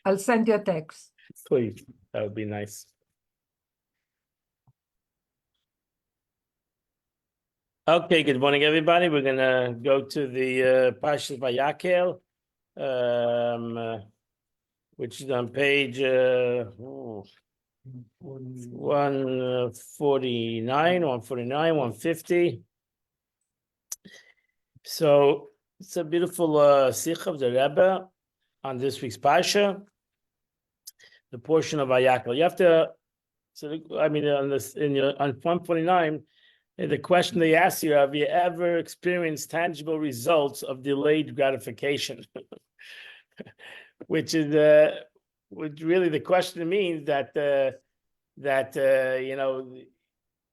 I'll send you a text. Please, that would be nice. Okay, good morning, everybody. We're gonna go to the Prasha Vayakel, which is on page 149, 149, 150. So it's a beautiful sikh of the Rebbe on this week's Parsha, the portion of Vayakel. You have to, on this on 149. The question they ask you: have you ever experienced tangible results of delayed gratification? Which is which really the question means that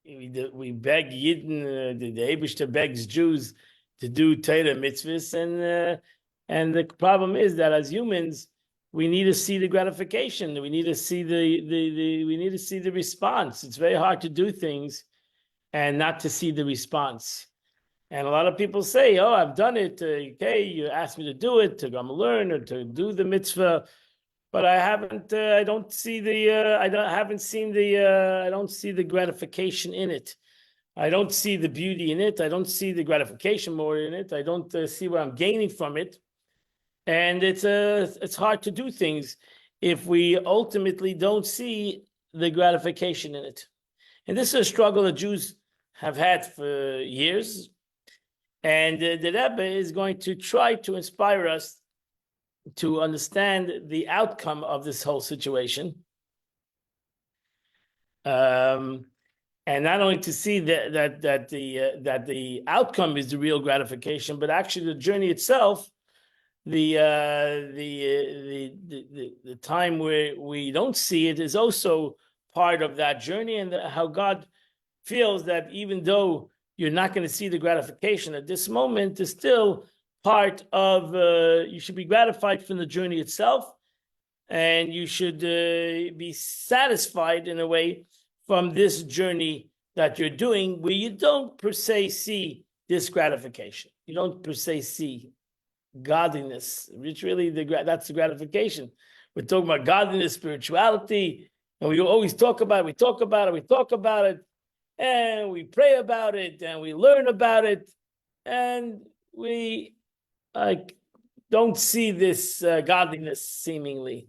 we beg Yidden, the Eibishter begs Jews to do Torah mitzvahs, and the problem is that as humans we need to see the gratification. We need to see the response. It's very hard to do things and not to see the response. And a lot of people say, "Oh, I've done it. Okay, you asked me to do it, to come learn or to do the mitzvah, but I haven't. I don't see the. I don't see the gratification in it. I don't see the beauty in it. I don't see the gratification more in it. I don't see what I'm gaining from it. And it's hard to do things if we ultimately don't see the gratification in it. And this is a struggle that Jews have had for years. And the Rebbe is going to try to inspire us to understand the outcome of this whole situation. And not only to see that the outcome is the real gratification, but actually the journey itself, the time where we don't see it is also part of that journey, and how God feels that even though you're not going to see the gratification at this moment, is still part of, you should be gratified from the journey itself, and you should be satisfied in a way from this journey that you're doing, where you don't per se see this gratification. You don't per se see godliness, which really that's the gratification. We're talking about godliness, spirituality, and we always talk about it, and we pray about it, and we learn about it, and we don't see this godliness seemingly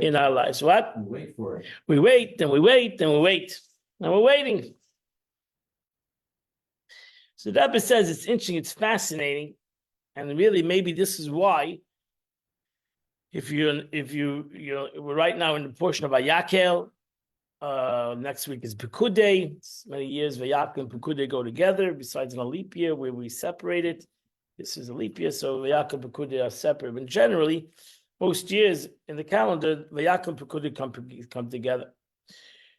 in our lives. What? We wait for it. We wait, and we wait, and we wait, and we're waiting. So the Rebbe says it's interesting, it's fascinating, and really maybe this is why, we're right now in the portion of Vayakel. Next week is Pekudei. Many years Vayakel and Pekudei go together, besides in a leap year where we separate it. This is a leap year, so Vayakel and Pekudei are separate. But generally, most years in the calendar, Vayakel and Pekudei come together.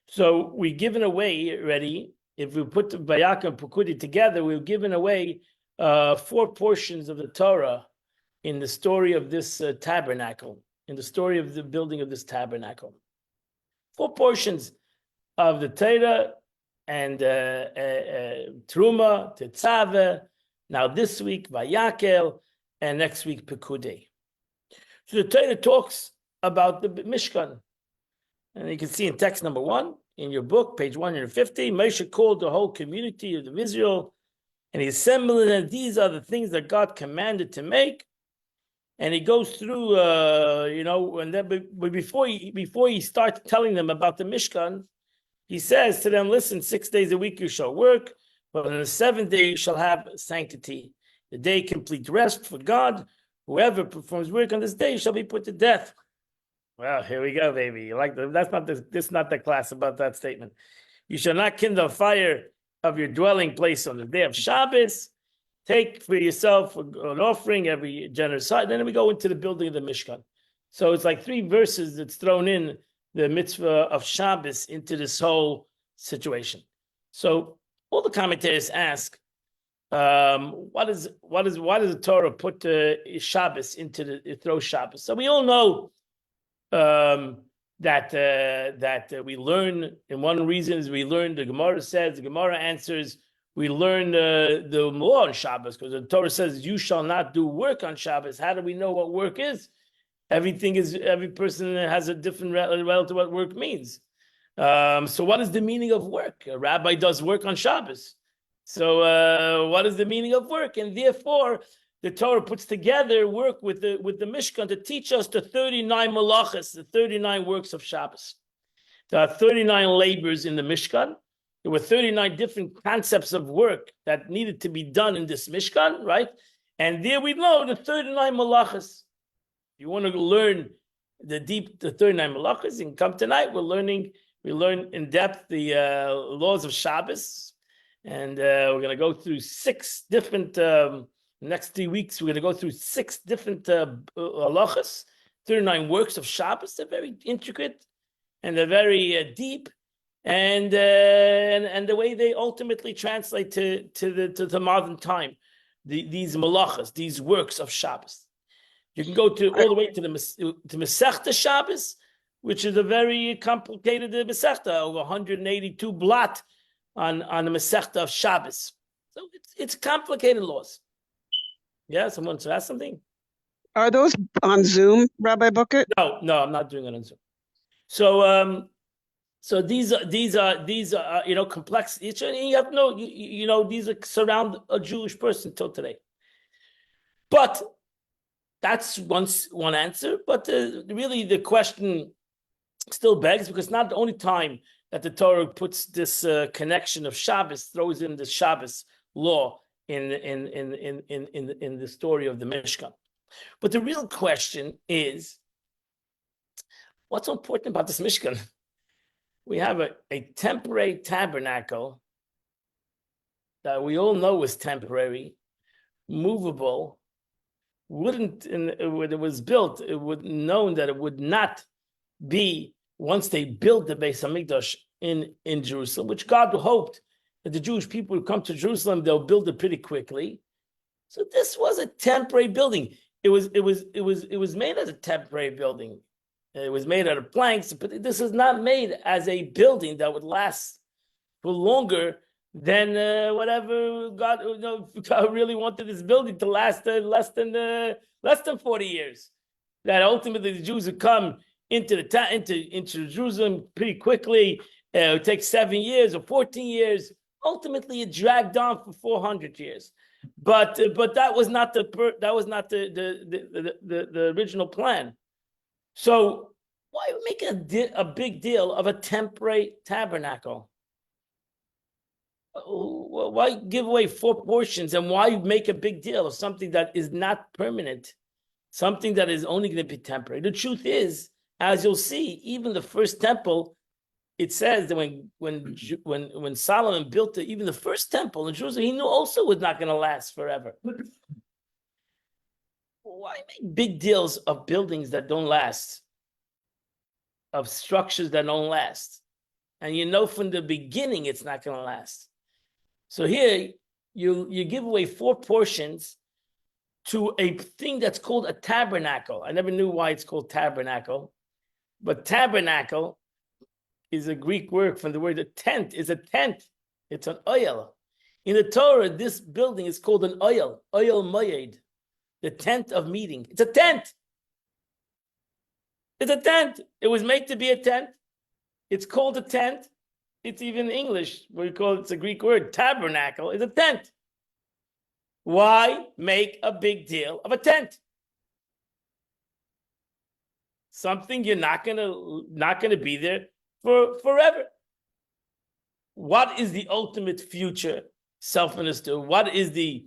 So we've given away already, if we put Vayakel and Pekudei together, we've given away 4 portions of the Torah in the story of this tabernacle, in the story of the building of this tabernacle. 4 portions of the Torah and Truma, Tetzaveh, now this week Vayakel, and next week Pekudei. So the Torah talks about the Mishkan. And you can see in text number 1 in your book, page 150, Moshe called the whole community of Israel, and he assembled it, and these are the things that God commanded to make. And he goes through, and then before he starts telling them about the Mishkan, he says to them, listen, 6 days a week you shall work, but on the 7th day you shall have sanctity, the day complete rest for God. Whoever performs work on this day shall be put to death. Well, here we go, baby. You like that? This is not the class about that statement. You shall not kindle a fire of your dwelling place on the day of Shabbos. Take for yourself an offering every generous side. Then we go into the building of the Mishkan. So it's like 3 verses that's thrown in the mitzvah of Shabbos into this whole situation. So all the commentators ask, why does the Torah put Shabbos throw Shabbos? So we all know that we learn, and one reason is we learn, the Gemara says, the Gemara answers, we learn the law on Shabbos, because the Torah says, you shall not do work on Shabbos. How do we know what work is? Every person has a different relative to what work means. So what is the meaning of work? A rabbi does work on Shabbos. So what is the meaning of work? And therefore, the Torah puts together work with the Mishkan to teach us the 39 malachas, the 39 works of Shabbos. There are 39 labors in the Mishkan. There were 39 different concepts of work that needed to be done in this Mishkan, right? And there we know the 39 malachas. If you want to learn the 39 malachas, you can come tonight. We learn in depth the laws of Shabbos. And we're going to go through 6 different, next 3 weeks, we're going to go through 6 different halachas, 39 works of Shabbos. They're very intricate and they're very deep. And the way they ultimately translate to the modern time, these malachas, these works of Shabbos. You can go all the way to Masechta Shabbos, which is a very complicated Masechta, over 182 blot on the Masechta of Shabbos. So it's complicated laws. Yeah, someone wants to ask something? Are those on Zoom, Rabbi Bucket? No, I'm not doing it on Zoom. So these are complex. You have these surround a Jewish person till today. But that's one answer. But really, the question still begs, because not the only time that the Torah puts this connection of Shabbos, throws in the Shabbos law in the story of the Mishkan. But the real question is, what's so important about this Mishkan? We have a temporary tabernacle that we all know is temporary, movable. When it was built, it would known that it would not be, once they built the Beis Hamikdash in Jerusalem, which God hoped that the Jewish people would come to Jerusalem, they'll build it pretty quickly. So this was a temporary building. It was made as a temporary building. It was made out of planks, but this is not made as a building that would last for longer than whatever God really wanted this building to last less than 40 years. That ultimately the Jews would come into Jerusalem pretty quickly. It would take 7 years or 14 years. Ultimately, it dragged on for 400 years. But that was not the original plan. So why make a big deal of a temporary tabernacle? Why give away 4 portions, and why make a big deal of something that is not permanent, something that is only going to be temporary? The truth is, as you'll see, even the first temple, it says that when Solomon built even the first temple in Jerusalem, he knew also it was not going to last forever. Why make big deals of buildings that don't last, of structures that don't last? And you know from the beginning it's not going to last. So here you give away 4 portions to a thing that's called a tabernacle. I never knew why it's called tabernacle, but tabernacle is a Greek word from the word tent. Is a tent. It's an oil. In the Torah, this building is called an oil moed, the tent of meeting. It's a tent. It's a tent. It was made to be a tent. It's called a tent. It's even English. We call it, it's a Greek word. Tabernacle is a tent. Why make a big deal of a tent? Something you're not gonna be there for forever. What is the ultimate future self-minister? What is the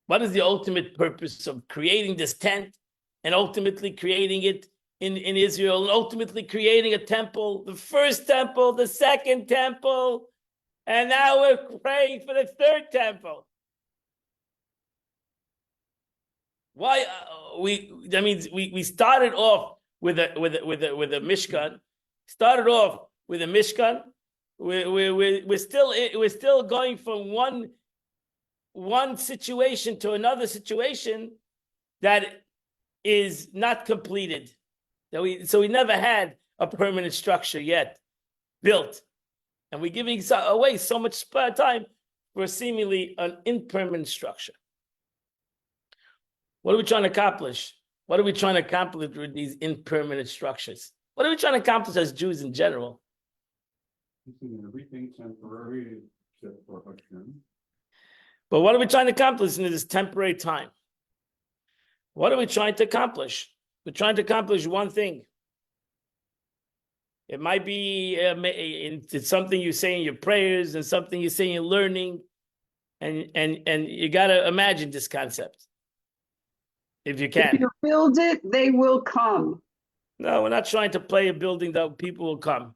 ultimate purpose of creating this tent and ultimately creating it in Israel, and ultimately creating a temple, the first temple, the second temple, and now we're praying for the third temple? Why we started off with a Mishkan. Started off with a Mishkan. We're still going from one situation to another situation that is not completed. So we never had a permanent structure yet built, and we're giving away so much time for seemingly an impermanent structure. What are we trying to accomplish? What are we trying to accomplish with these impermanent structures? What are we trying to accomplish as Jews in general? Everything temporary except for Hashem. But what are we trying to accomplish in this temporary time? What are we trying to accomplish? We're trying to accomplish one thing. It might be it's something you say in your prayers and something you say in learning, and you got to imagine this concept if you can. If you build it, they will come. No, we're not trying to play a building that people will come,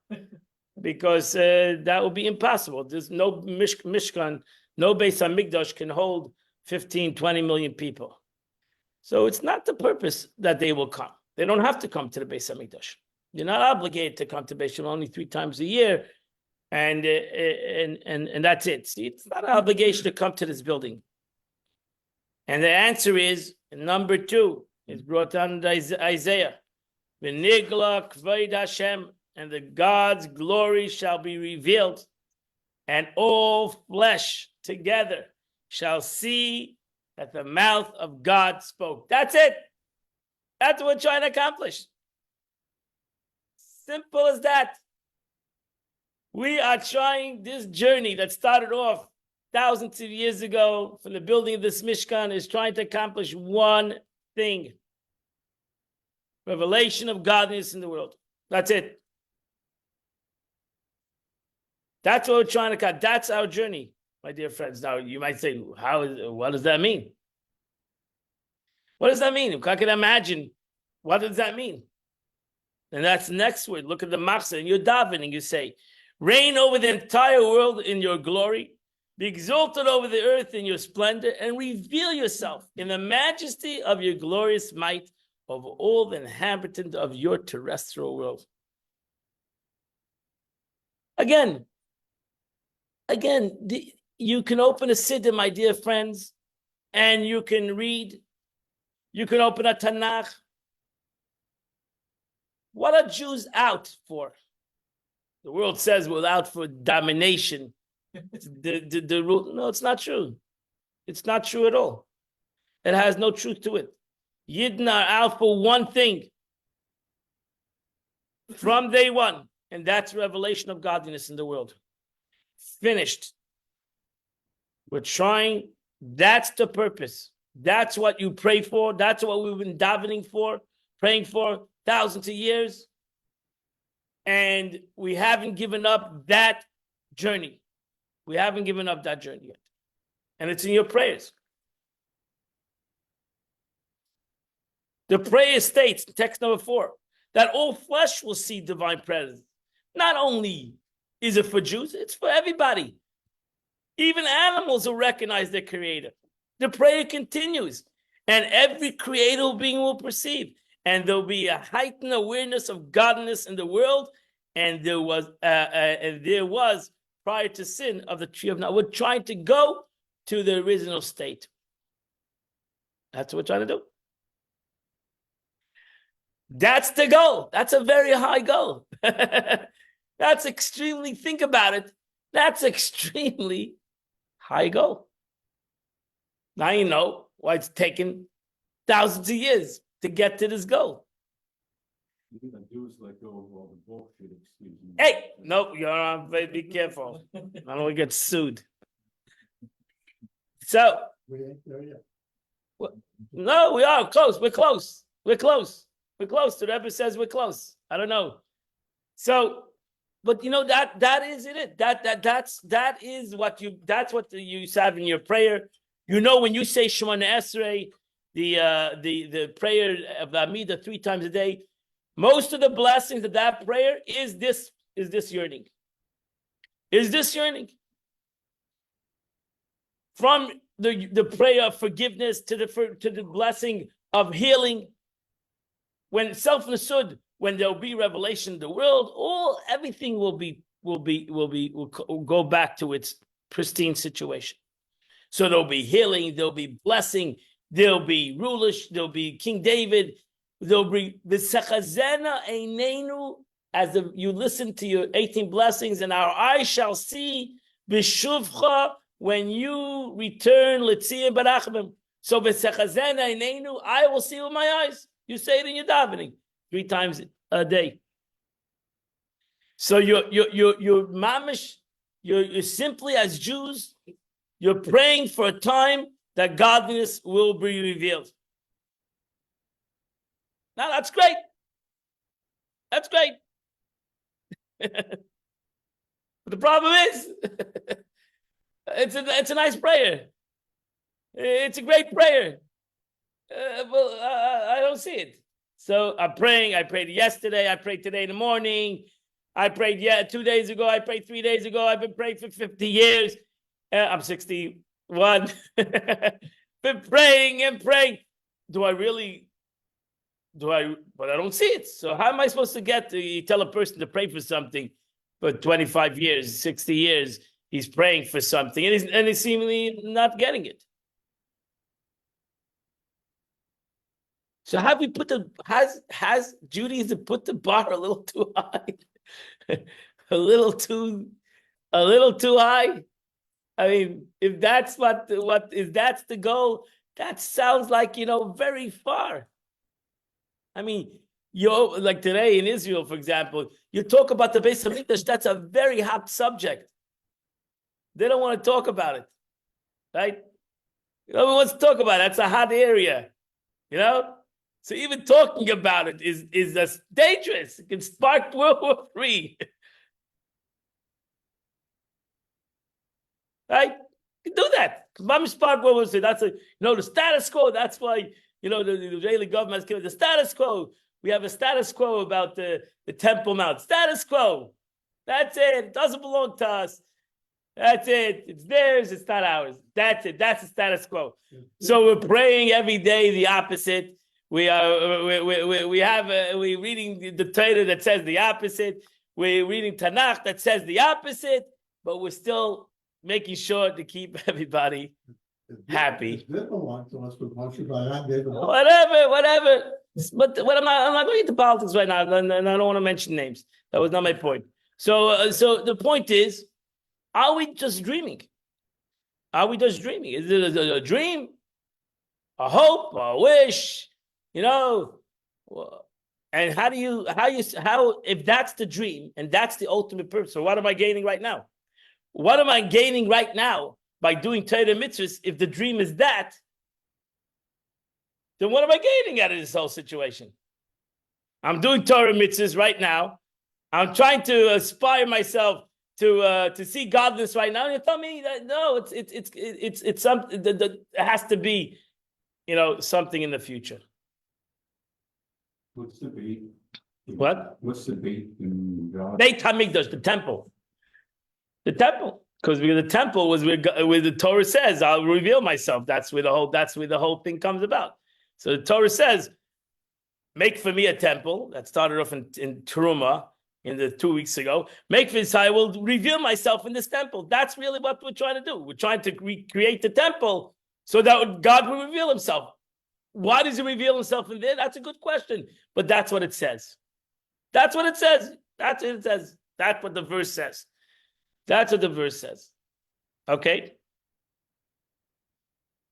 because that would be impossible. There's no Mishkan, no Beis HaMikdash can hold 15, 20 million people. So it's not the purpose that they will come. They don't have to come to the Beis HaMikdash. You're not obligated to come to Beis Hamikdash only 3 times a year, and that's it. See, it's not an obligation to come to this building. And the answer is number 2. It's brought down in Isaiah. V'nigla k'vod Hashem, and the God's glory shall be revealed, and all flesh together shall see that the mouth of God spoke. That's it. That's what we're trying to accomplish. Simple as that. We are trying this journey that started off thousands of years ago from the building of this Mishkan is trying to accomplish one thing. Revelation of godliness in the world. That's it. That's what we're trying to cut. That's our journey, my dear friends. Now, you might say, what does that mean? What does that mean? If I can imagine, what does that mean? And that's the next word. Look at the machzor, and you're davening. You say, reign over the entire world in your glory, be exalted over the earth in your splendor, and reveal yourself in the majesty of your glorious might over all the inhabitants of your terrestrial world. Again, you can open a siddur, my dear friends, and you can read. You can open a Tanakh. What are Jews out for? The world says we're out for domination. The rule. No, it's not true. It's not true at all. It has no truth to it. Yidden are out for one thing from day one, and that's revelation of godliness in the world. Finished. We're trying. That's the purpose. That's what you pray for. That's what we've been davening for, praying for thousands of years. And we haven't given up that journey. We haven't given up that journey yet. And it's in your prayers. The prayer states, text number 4, that all flesh will see divine presence. Not only is it for Jews, it's for everybody. Even animals will recognize their creator. The prayer continues, and every creative being will perceive, and there'll be a heightened awareness of godliness in the world, and there was prior to sin of the tree of knowledge. We're trying to go to the original state. That's what we're trying to do. That's the goal. That's a very high goal. That's extremely, think about it. That's extremely high goal. Now you know why it's taken thousands of years to get to this goal. You think that Jews let go of all the bullshit excuses? Hey, no, you're on. Be careful. I don't want to get sued. So, We ain't there yet. no, we are close. We're close. We're close. We're close. The Rebbe says we're close. I don't know. So, but you know that is it. That is what you have in your prayer. You know, when you say Shemona Esrei, the prayer of the Amidah 3 times a day, most of the blessings of that prayer is this yearning. Is this yearning? From the prayer of forgiveness to the blessing of healing. When self-nesud, when there'll be revelation in the world, everything will go back to its pristine situation. So there'll be healing, there'll be blessing, there'll be rulers, there'll be King David, there'll be v'sechazena einenu, as you listen to your 18 blessings, and our eyes shall see b'shuvcha, when you return l'tziyim barachmim. So v'sechazena einenu, I will see with my eyes. You say it in your davening 3 times a day. So you're mamish, you're simply as Jews, you're praying for a time that godliness will be revealed. Now that's great. That's great. But the problem is, it's a nice prayer. It's a great prayer. I don't see it. So I'm praying. I prayed yesterday. I prayed today in the morning. I prayed 2 days ago. I prayed 3 days ago. I've been praying for 50 years. I'm 61. Been praying and praying. But I don't see it. So how am I supposed to you tell a person to pray for something for 25 years, 60 years, he's praying for something and he's seemingly not getting it. So have we has Judaism put the bar a little too high? a little too high? I mean, if that's that's the goal, that sounds like, very far. I mean, like today in Israel, for example, you talk about the Beis Hamikdash, that's a very hot subject. They don't want to talk about it, right? No one wants to talk about it. That's a hot area, So even talking about it is just dangerous. It can spark World War III. Right? You can do that. Mom spark World War III. That's the status quo. That's why, the Israeli government has given the status quo. We have a status quo about the Temple Mount. Status quo. That's it. It doesn't belong to us. That's it. It's theirs. It's not ours. That's it. That's the status quo. So we're praying every day the opposite. We're reading the Torah that says the opposite. We're reading Tanakh that says the opposite, but we're still making sure to keep everybody happy. Whatever. But I'm not going into politics right now, and I don't want to mention names. That was not my point. So the point is, are we just dreaming? Are we just dreaming? Is it a dream, a hope, a wish? And how if that's the dream and that's the ultimate purpose? So what am I gaining right now? What am I gaining right now by doing Torah mitzvahs? If the dream is that, then what am I gaining out of this whole situation? I'm doing Torah mitzvahs right now. I'm trying to aspire myself to see godliness right now. And you tell me that no, it's something that it has to be, something in the future. What's the bait? What? What's the bait in God? Beit Hamikdash, the temple. The temple. Because the temple was where the Torah says, I'll reveal myself. That's where the whole thing comes about. So the Torah says, make for me a temple. That started off in Teruma in the 2 weeks ago. Make for this, I will reveal myself in this temple. That's really what we're trying to do. We're trying to recreate the temple so that God will reveal himself. Why does he reveal himself in there? That's a good question. But that's what it says. That's what it says. That's what it says. That's what the verse says. That's what the verse says. Okay?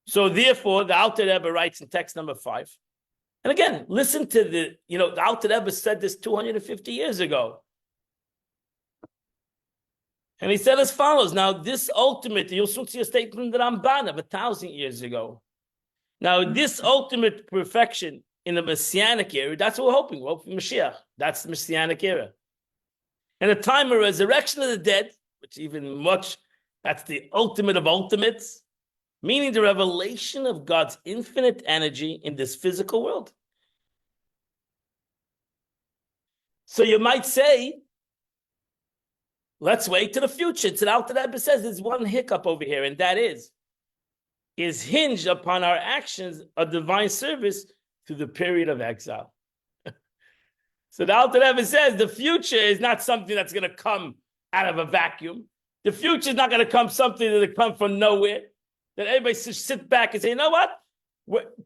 So therefore, the Alter Rebbe writes in text number 5. And again, listen to the Alter Rebbe said this 250 years ago. And he said as follows. Now, this ultimate, you'll soon see a statement from the Ramban of 1,000 years ago. Now, this ultimate perfection in the Messianic era, that's what we're hoping. We're hoping Mashiach. That's the Messianic era. And the time of resurrection of the dead, which that's the ultimate of ultimates, meaning the revelation of God's infinite energy in this physical world. So you might say, let's wait to the future. It's an Alter Rebbe says there's one hiccup over here, and that is hinged upon our actions of divine service through the period of exile. So the Alter Rebbe says the future is not something that's going to come out of a vacuum. The future is not going to come something that'll come from nowhere. That everybody should sit back and say, you know what?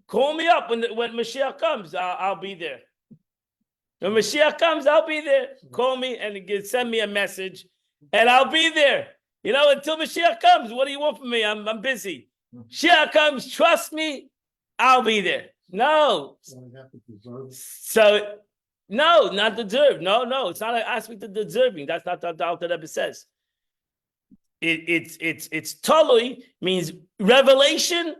Call me up when Mashiach comes. I'll be there. When Mashiach comes, I'll be there. Call me and send me a message, and I'll be there. Until Mashiach comes, what do you want from me? I'm busy. Mashiach comes, trust me, I'll be there. No. So I have to deserve. So, no, not deserve. No, it's not an aspect of deserving. That's not what the Alter Rebbe says. It's totally means revelation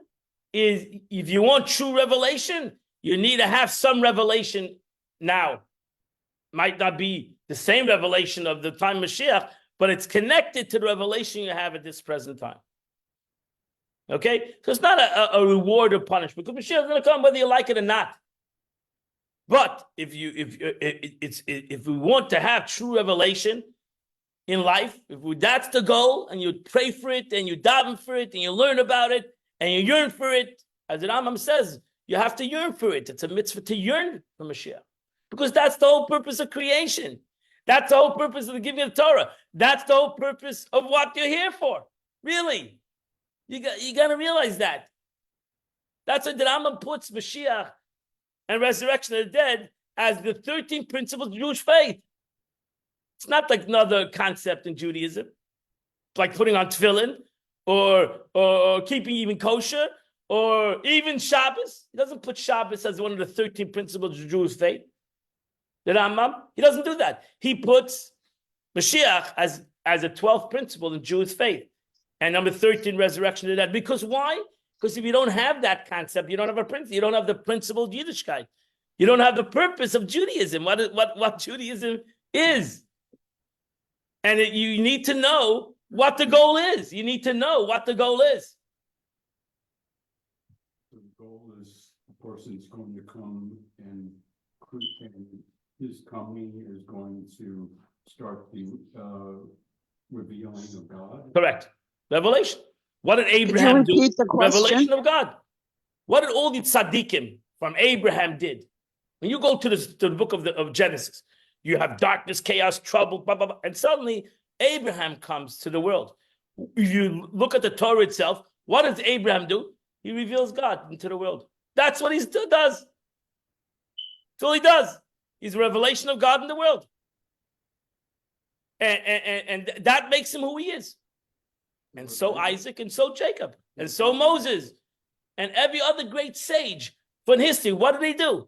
is, if you want true revelation, you need to have some revelation now. Might not be the same revelation of the time of Mashiach, but it's connected to the revelation you have at this present time. Okay, so it's not a reward or punishment, because Mashiach is going to come whether you like it or not. But if we want to have true revelation in life, that's the goal, and you pray for it, and you daven for it, and you learn about it, and you yearn for it, as the Rambam says, you have to yearn for it. It's a mitzvah to yearn for Mashiach, because that's the whole purpose of creation. That's the whole purpose of the giving of Torah. That's the whole purpose of what you're here for. Really, you got to realize that. That's why the Rambam puts Mashiach and resurrection of the dead as the 13 principles of Jewish faith. It's not like another concept in Judaism, like putting on tefillin or keeping even kosher or even Shabbos. He doesn't put Shabbos as one of the 13 principles of Jewish faith. The Rambam, he doesn't do that. He puts Mashiach as a 12th principle in Jewish faith. And number 13, resurrection of the dead. Because why? Because if you don't have that concept, you don't have a principle. You don't have the principle of Yiddishkeit. You don't have the purpose of Judaism. What Judaism is. And you need to know what the goal is. You need to know what the goal is. The goal is a person's going to come and his coming is going to start the revealing of God. Correct. Revelation. What did Abraham do? repeat the question? Revelation of God. What did all the tzaddikim from Abraham did? When you go to the book of Genesis, you have darkness, chaos, trouble, blah, blah, blah, and suddenly Abraham comes to the world. You look at the Torah itself. What does Abraham do? He reveals God into the world. That's what he still does. That's all he does. He's a revelation of God in the world. And that makes him who he is. And so Isaac, and so Jacob, and so Moses, and every other great sage from history. What did they do?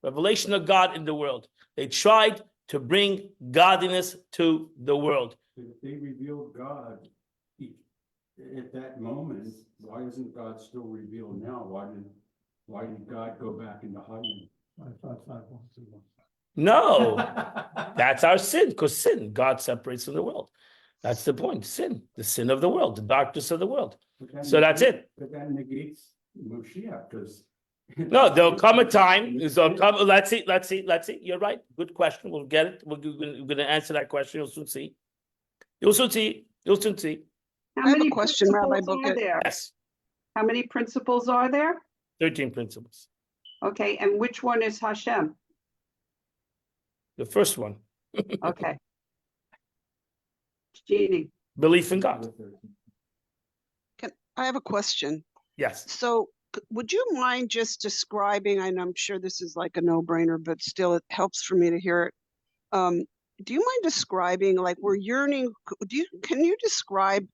Revelation of God in the world. They tried to bring godliness to the world. If they revealed God at that moment, why isn't God still revealed now? Why did God go back into hiding? No, that's our sin, because sin, God separates from the world. That's the point. Sin, the sin of the world, the darkness of the world. So that's it. But that negates Moshiach, because No, there'll come a time. Let's see. You're right. Good question. We'll get it. We're going to answer that question. You'll soon see. You'll soon see. How I have a many question, Rabbi principles are Bookett. there? Yes, How many principles are there? 13 principles. Okay, and which one is Hashem? The first one, Okay. Jeannie, belief in God. I have a question. Yes. So would you mind just describing, and I'm sure this is like a no-brainer, but still it helps for me to hear it. Do you mind describing, like, we're yearning, can you describe,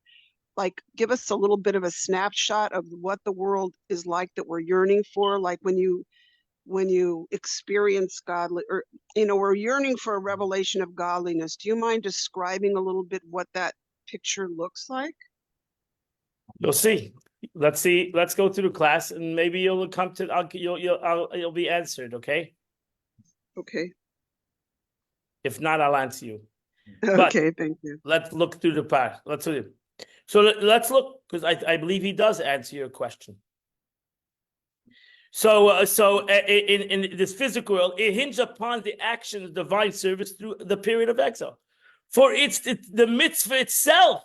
like, give us a little bit of a snapshot of what the world is like that we're yearning for? Like when you experience godly, or, we're yearning for a revelation of godliness. Do you mind describing a little bit what that picture looks like? You'll see. Let's see. Let's go through the class, and maybe you'll come to. You'll be answered. Okay. Okay. If not, I'll answer you. But Okay, thank you. let's look through the part. Let's do it. So let's look, because I believe he does answer your question. So in this physical world, it hinges upon the action of divine service through the period of exile. For it's the mitzvah itself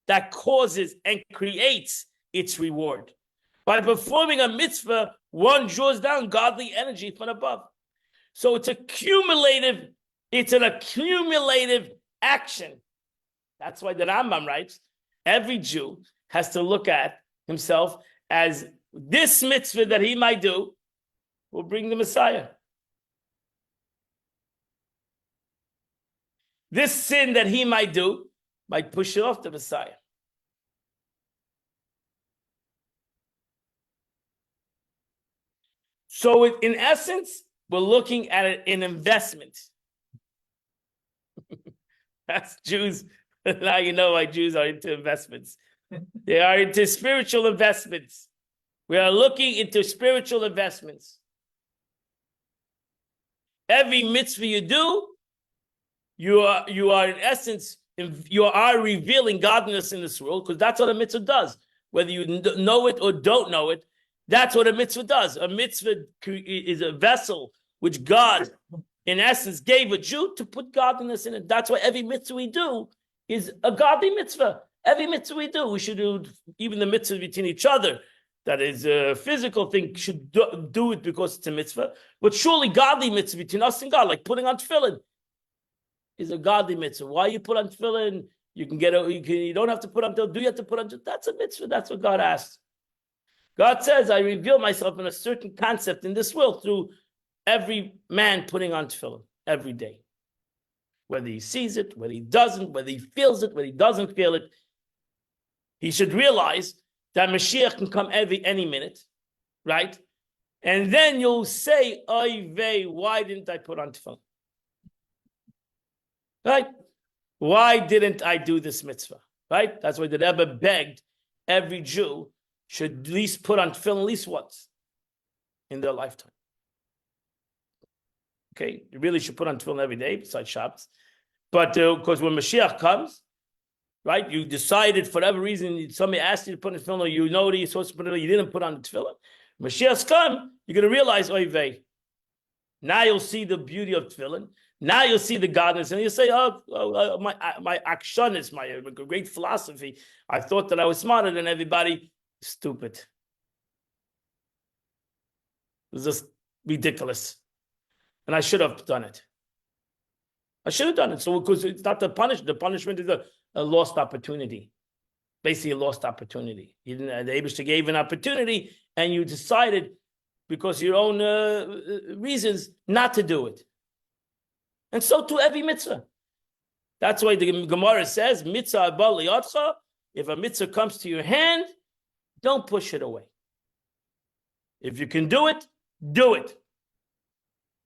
that causes and creates its reward. By performing a mitzvah, one draws down godly energy from above. So it's an accumulative action. That's why the Rambam writes, every Jew has to look at himself as this mitzvah that he might do will bring the Messiah. This sin that he might do might push it off the Messiah. So in essence, we're looking at an investment. That's Jews. Now you know why Jews are into investments. They are into spiritual investments. We are looking into spiritual investments. Every mitzvah you do, you are in essence, you are revealing godliness in this world, because that's what a mitzvah does. Whether you know it or don't know it, that's what a mitzvah does. A mitzvah is a vessel which God, in essence, gave a Jew to put godliness in it. That's why every mitzvah we do is a godly mitzvah. Every mitzvah we do, we should do, even the mitzvah between each other. That is a physical thing, should do it because it's a mitzvah. But surely godly mitzvah between us and God, like putting on tefillin, is a godly mitzvah. Why you put on tefillin? You can get you don't have to put on tefillin. Do you have to put on? That's a mitzvah. That's what God asked. God says, I reveal myself in a certain concept in this world through every man putting on tefillin every day. Whether he sees it, whether he doesn't, whether he feels it, whether he doesn't feel it, he should realize that Mashiach can come any minute, right? And then you'll say, oy vey, why didn't I put on tefillin? Right? Why didn't I do this mitzvah? Right? That's why the Rebbe begged every Jew should at least put on tefillin at least once in their lifetime. Okay, you really should put on tefillin every day besides Shabbos. But because when Mashiach comes, right, you decided for whatever reason, somebody asked you to put on tefillin, or you know that you're supposed to put it on, you didn't put on the tefillin. Mashiach's come, you're going to realize, oy vey. Now you'll see the beauty of tefillin. Now you'll see the godliness, and you'll say, my akshanis, my great philosophy. I thought that I was smarter than everybody. Stupid. It was just ridiculous. And I should have done it. I should have done it. So, because it's not the punishment is a lost opportunity. Basically, a lost opportunity. You didn't, the Eibishter gave an opportunity, and you decided, because of your own reasons, not to do it. And so to every mitzvah. That's why the Gemara says, mitzvah abal liyadcha, if a mitzvah comes to your hand, don't push it away. If you can do it, do it.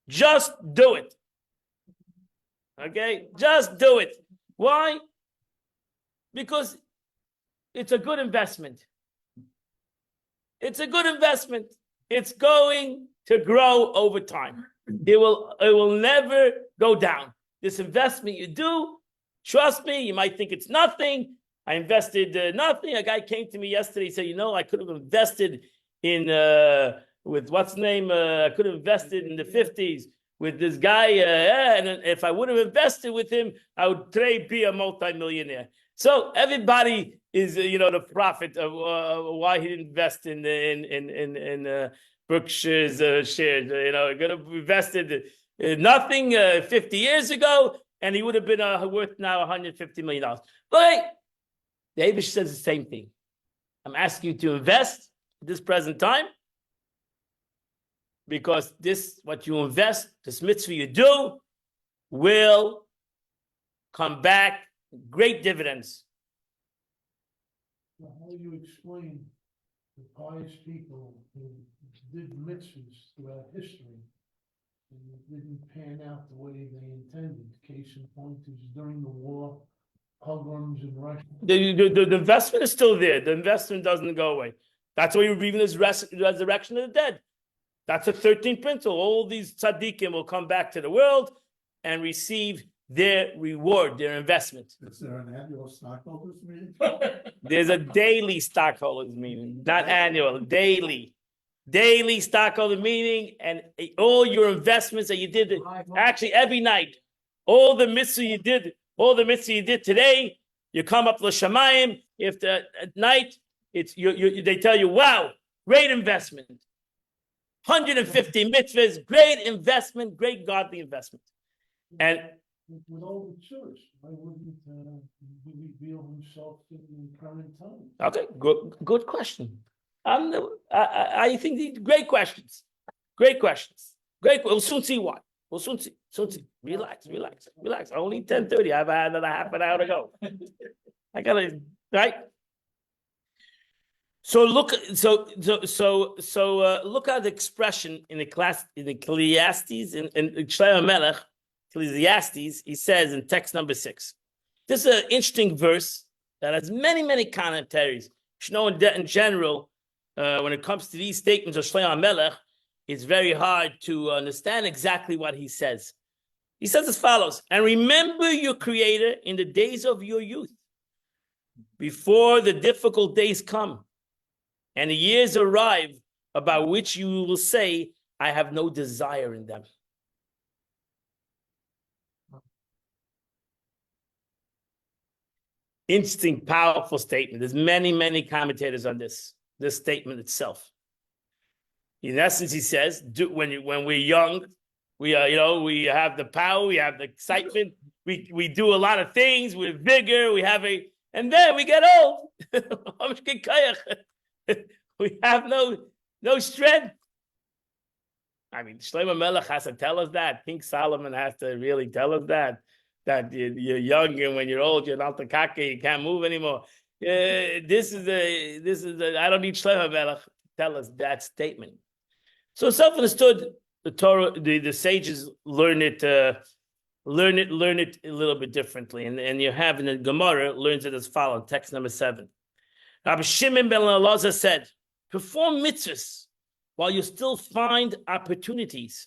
Just do it. Okay? Just do it. Why? Because it's a good investment. It's a good investment. It's going to grow over time. It will never go down. This investment you do, trust me, you might think it's nothing. I invested nothing. A guy came to me yesterday. He said, I could have invested in, with what's the name? I could have invested in the 50s with this guy. And if I would have invested with him, I would today be a multimillionaire. So everybody is, the prophet of why he didn't invest in Berkshire's shares. Could have invested nothing 50 years ago, and he would have been worth now $150 million. But the Eibush says the same thing. I'm asking you to invest at this present time, because what you invest, this mitzvah you do, will come back great dividends. Well, how do you explain the pious people who did mitzvahs throughout history and it didn't pan out the way they intended? Case in point is during the war, pogroms in Russia. The investment is still there. The investment doesn't go away. That's why you're reading this resurrection of the dead. That's a 13th principle. All these tzaddikim will come back to the world and receive their reward, their investment. Is there an annual stockholders meeting? There's a daily stockholders meeting, not annual, daily. Daily stockholder meeting, and all your investments that you did, actually every night, all the mitzvah you did today, you come up to Shamayim. If at night they tell you, wow, great investment. 150 mitzvahs, great investment, great godly investment. And with all the church, why wouldn't he reveal himself in the current time? okay, good question. I think great questions. Great questions. We'll soon see why. We'll soon see. Relax. Only 10:30. I've had another half an hour to go. I gotta, right? So look at the expression in the class in Ecclesiastes in Shlomo Melech, Ecclesiastes. He says in text number 6. This is an interesting verse that has many commentaries. You know, in general, when it comes to these statements of Shlomo Melech, it's very hard to understand exactly what he says. He says as follows: "And remember your Creator in the days of your youth, before the difficult days come, and the years arrive about which you will say, I have no desire in them." Interesting, powerful statement. There's many commentators on this statement itself. In essence, he says, when we're young, we are, we have the power, we have the excitement, we do a lot of things with vigor, and then we get old. We have no strength. I mean, Shlomo Melech has to tell us that. King Solomon has to really tell us that you're young, and when you're old, you're not the kake, you can't move anymore. This is I don't need Shlomo Melech to tell us that statement. So self-understood, the Torah, the sages learn it a little bit differently. And you have in the Gemara learns it as follows, text number 7. Rabbi Shimon ben Elazar said, perform mitzvahs while you still find opportunities,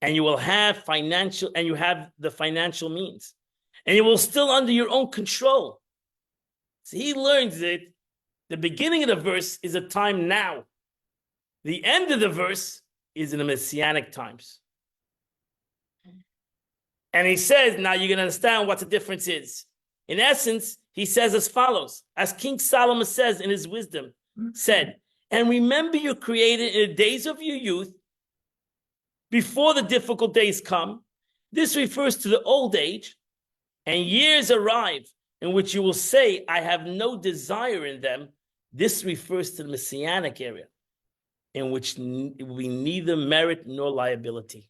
and you will have the financial means, and you will still under your own control. So he learns it. The beginning of the verse is a time now. The end of the verse is in the Messianic times. And he says, now you're going to understand what the difference is. In essence, he says as follows, as King Solomon says in his wisdom, said, and remember your Creator in the days of your youth, before the difficult days come. This refers to the old age, and years arrive in which you will say, I have no desire in them. This refers to the Messianic area, in which we neither merit nor liability.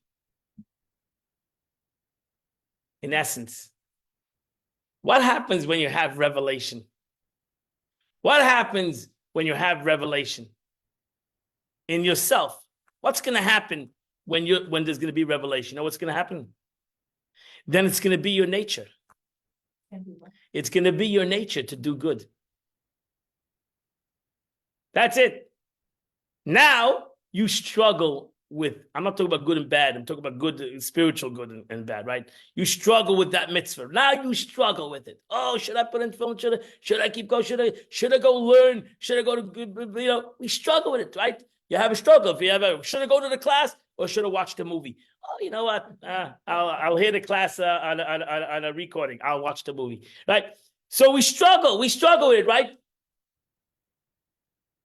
In essence, what happens when you have revelation? What happens when you have revelation in yourself? What's going to happen when there's going to be revelation? You know what's going to happen? Then it's going to be your nature. It's going to be your nature to do good. That's it. Now you struggle with, I'm not talking about good and bad, I'm talking about good, spiritual good and bad, right? You struggle with that mitzvah. Now you struggle with it. Oh, should I put in film? Should I keep going? Should I go learn? Should I go to, we struggle with it, right? You have a struggle. Should I go to the class or should I watch the movie? Oh, you know what? I'll hear the class on a recording. I'll watch the movie, right? So we struggle with it, right?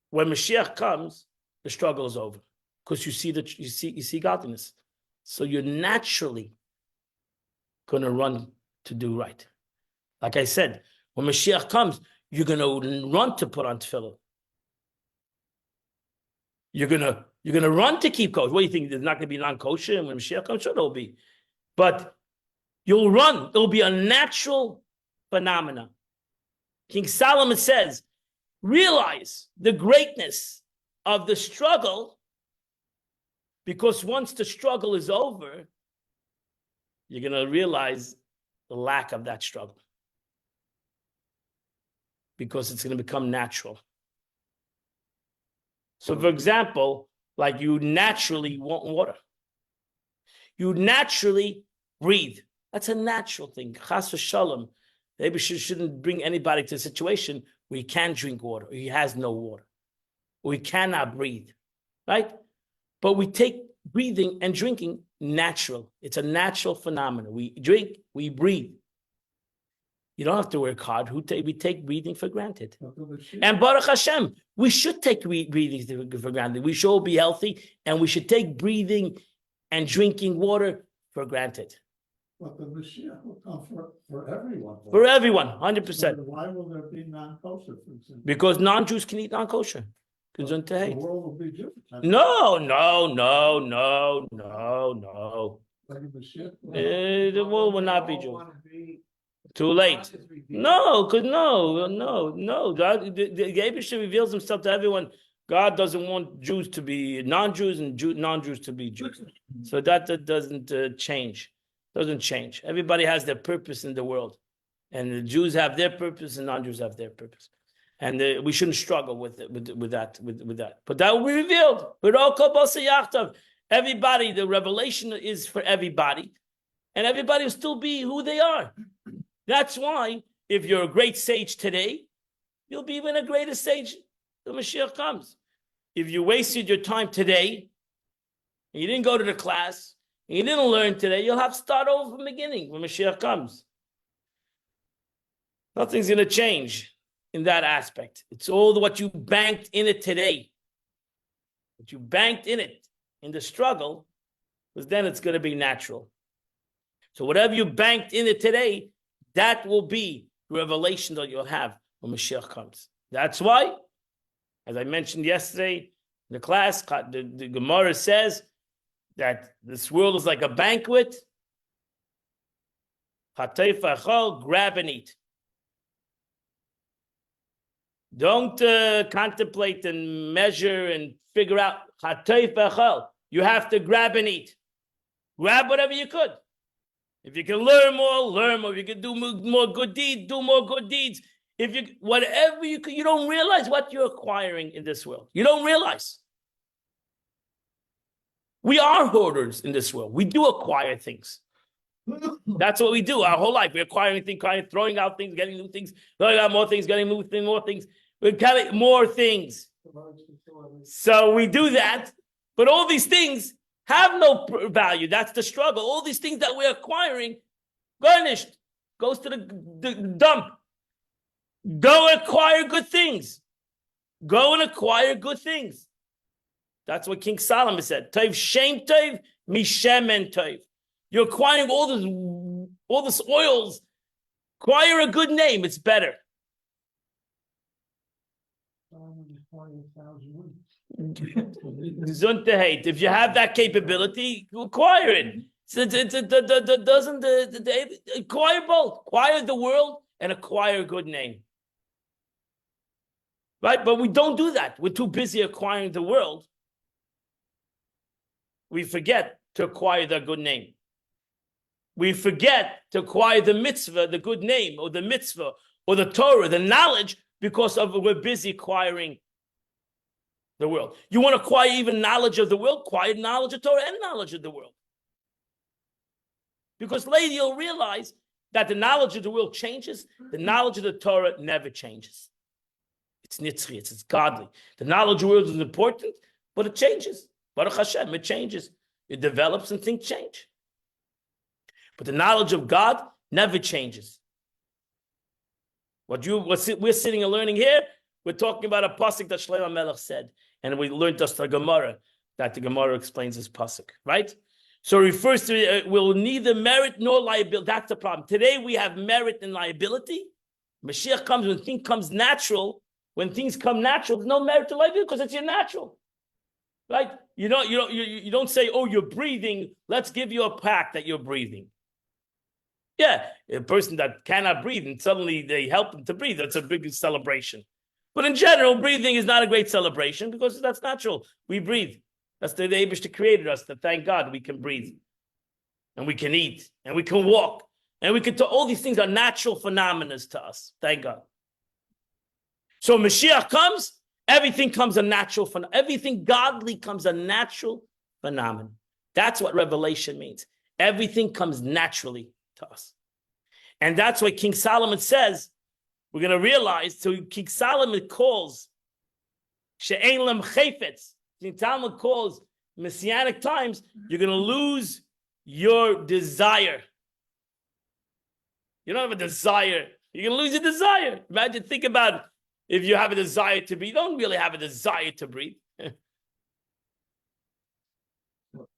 When Mashiach comes, the struggle is over, because you see godliness. So you're naturally going to run to do right. Like I said, when Mashiach comes, you're going to run to put on tefillin. You're gonna run to keep kosher. What do you think? There's not going to be non-kosher, and when Mashiach comes, sure there'll be, but you'll run. It'll be a natural phenomena. King Solomon says, realize the greatness of the struggle, because once the struggle is over, you're going to realize the lack of that struggle, because it's going to become natural. So, for example, like you naturally want water. You naturally breathe. That's a natural thing. Chas v'shalom. Maybe shouldn't bring anybody to a situation where he can't drink water, or he has no water, or he cannot breathe, right? But we take breathing and drinking natural. It's a natural phenomenon. We drink, we breathe. You don't have to work hard. We take breathing for granted. And Baruch Hashem, we should take breathing for granted. We should all be healthy, and we should take breathing and drinking water for granted. But the Mashiach will come for everyone. For everyone, 100%. So why will there be non-kosher, for example? Because non-Jews can eat non-kosher. The world will be different. No. Like the Mashiach, The world will not be Jewish. Want to be Too late. No, because no. God, the Eibusher reveals himself to everyone. God doesn't want Jews to be non-Jews and non-Jews to be Jews. So that doesn't change. Doesn't change. Everybody has their purpose in the world. And the Jews have their purpose and non-Jews have their purpose. And we shouldn't struggle with that. But that will be revealed. Everybody, the revelation is for everybody. And everybody will still be who they are. That's why if you're a great sage today, you'll be even a greater sage when Mashiach comes. If you wasted your time today, and you didn't go to the class, and you didn't learn today, you'll have to start over from the beginning when Mashiach comes. Nothing's going to change in that aspect. It's all what you banked in it today. What you banked in it, in the struggle, because then it's going to be natural. So whatever you banked in it today, that will be the revelation that you'll have when Mashiach comes. That's why, as I mentioned yesterday in the class, the Gemara says that this world is like a banquet. Grab and eat. Don't contemplate and measure and figure out. You have to grab and eat. Grab whatever you could. If you can learn more, learn more. If you can do more good deeds, do more good deeds. If you whatever you can, you don't realize what you're acquiring in this world. You don't realize. We are hoarders in this world. We do acquire things. That's what we do our whole life. We're acquiring things, throwing out things, getting new things, throwing out more things, getting more things. We're getting more things. So we do that, but all these things have no value. That's the struggle. All these things that we're acquiring, garnished, goes to the dump. Go acquire good things. Go and acquire good things. That's what King Solomon said. Tov shem tov, mishemen tov. You're acquiring all this oils. Acquire a good name. It's better. If you have that capability, acquire it. Acquire both. Acquire the world and acquire a good name. Right? But we don't do that. We're too busy acquiring the world. We forget to acquire the good name. We forget to acquire the mitzvah, the good name, or the mitzvah, or the Torah, the knowledge, because we're busy acquiring the world. You want to acquire even knowledge of the world? Acquire knowledge of Torah and knowledge of the world. Because later you'll realize that the knowledge of the world changes. The knowledge of the Torah never changes. It's nitzchi, it's godly. The knowledge of the world is important, but it changes. Baruch Hashem, it changes. It develops and things change. But the knowledge of God never changes. What we're sitting and learning here, we're talking about a pasuk that Shlomo Melech said. And we learned just the Gemara, that the Gemara explains this pasuk, right? So it refers to will neither merit nor liability. That's the problem. Today we have merit and liability. Mashiach comes when things comes natural. When things come natural, there's no merit to liability because it's your natural, right? You don't say, oh, you're breathing. Let's give you a pact that you're breathing. Yeah, a person that cannot breathe and suddenly they help them to breathe. That's a big celebration. But in general, breathing is not a great celebration because that's natural. We breathe. That's the Eibusher created us to thank God we can breathe. And we can eat. And we can walk. And we can all these things are natural phenomena to us. Thank God. So Mashiach comes, everything comes a natural phenomenon. Everything godly comes a natural phenomenon. That's what revelation means. Everything comes naturally to us. And that's why King Solomon says, we're going to realize, so King Solomon calls She'ein lem chayfetz. King Solomon calls Messianic times, you're going to lose your desire. You don't have a desire. You're going to lose your desire. Imagine, think about it. If you have a desire to breathe, you don't really have a desire to breathe.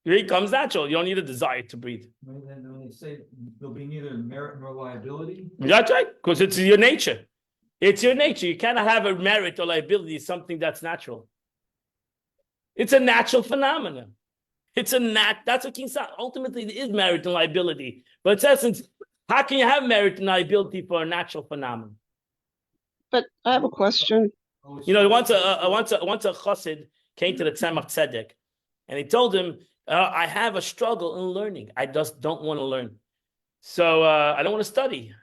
It comes natural. You don't need a desire to breathe. When they say there'll be neither merit nor liability. That's right, because it's your nature. It's your nature. You cannot have a merit or liability, something that's natural. It's a natural phenomenon. That's what King Solomon, ultimately, it is merit and liability. But its essence, How can you have merit and liability for a natural phenomenon? But I have a question. You know, once a chassid came to the Tzemach Tzedek, and he told him, "I have a struggle in learning. I just don't want to learn. So I don't want to study."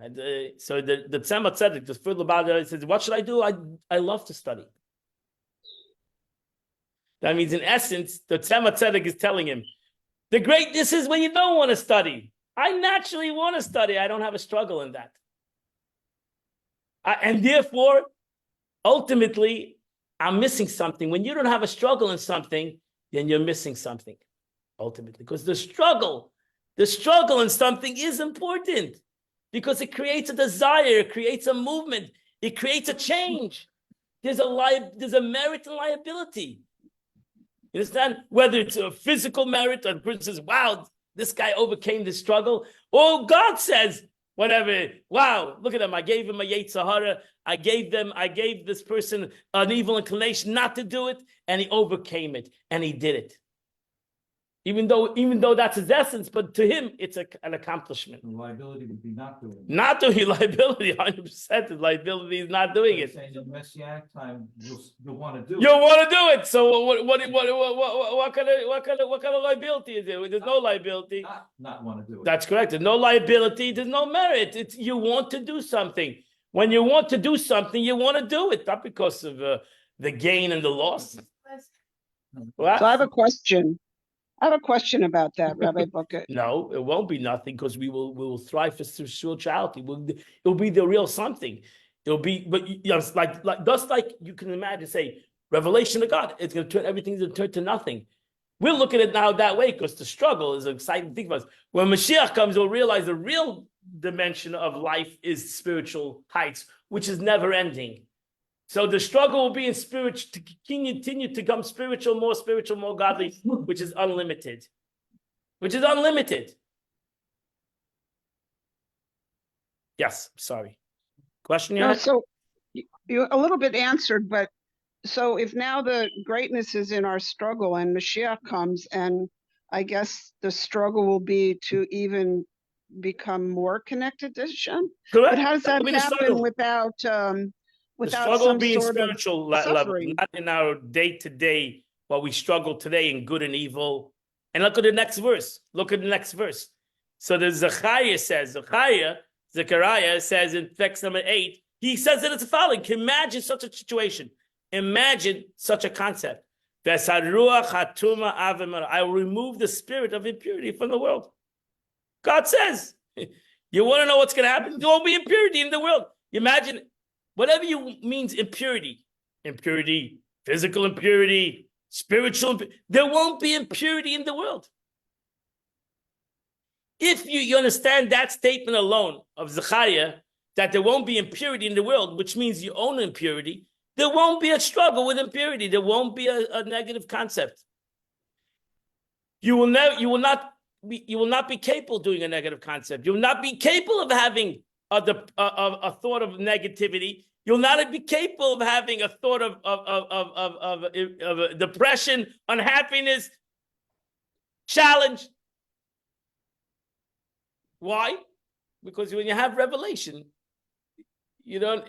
So the Tzemach Tzedek, just further about it, says, "What should I do? I love to study." That means, in essence, the Tzemach Tzedek is telling him, the greatness is when you don't want to study. I naturally want to study. I don't have a struggle in that. And therefore, ultimately, I'm missing something. When you don't have a struggle in something, then you're missing something, ultimately. Because the struggle in something is important. Because it creates a desire, it creates a movement, it creates a change. There's a merit and liability. You understand? Whether it's a physical merit, or the person says, wow, this guy overcame this struggle. Or God says, whatever, wow, look at him. I gave him a Yetzer Hara. I gave this person an evil inclination not to do it, and he overcame it, and he did it. Even though that's his essence, but to him, it's an accomplishment. And liability would be not doing it. Not doing liability, 100%. The liability is not doing it. Saying in Messianic time, you'll want to do it. You'll want to do it. So what kind of liability is there? There's no liability. Not want to do it. That's correct. There's no liability. There's no merit. It's you want to do something. When you want to do something, you want to do it, not because of the gain and the loss. What? So I have a question. About that, Rabbi Bucket. No, it won't be nothing because we will thrive for spirituality. It'll be the real something. It'll be, but you know, like you can imagine, say, revelation of God. It's going to turn everything's going to turn to nothing. We'll look at it now that way because the struggle is an exciting thing for us. When Mashiach comes, we'll realize the real dimension of life is spiritual heights, which is never ending. So the struggle will be in spirit to continue to become spiritual, more godly, which is unlimited. Yes, sorry. Question you No, had? so you a little bit answered, but so if now the greatness is in our struggle and Mashiach comes, and I guess the struggle will be to even become more connected to Hashem. Correct. But how does that That'll be the happen struggle. without the struggle some will be in sort of spiritual level, suffering? not in our day-to-day, what we struggle today in good and evil. And look at the next verse. So the Zechariah says in text number 8, he says that it's the following. Imagine such a situation. Imagine such a concept. I will remove the spirit of impurity from the world. God says, you want to know what's going to happen? There won't be impurity in the world. Imagine whatever you means impurity, physical impurity, spiritual impurity. There won't be impurity in the world. If you understand that statement alone of Zechariah, that there won't be impurity in the world, which means you own impurity, there won't be a struggle with impurity. There won't be a negative concept. You will not be capable of doing a negative concept. You will not be capable of having a thought of negativity. You'll not be capable of having a thought of depression, unhappiness, challenge. Why? Because when you have revelation, you don't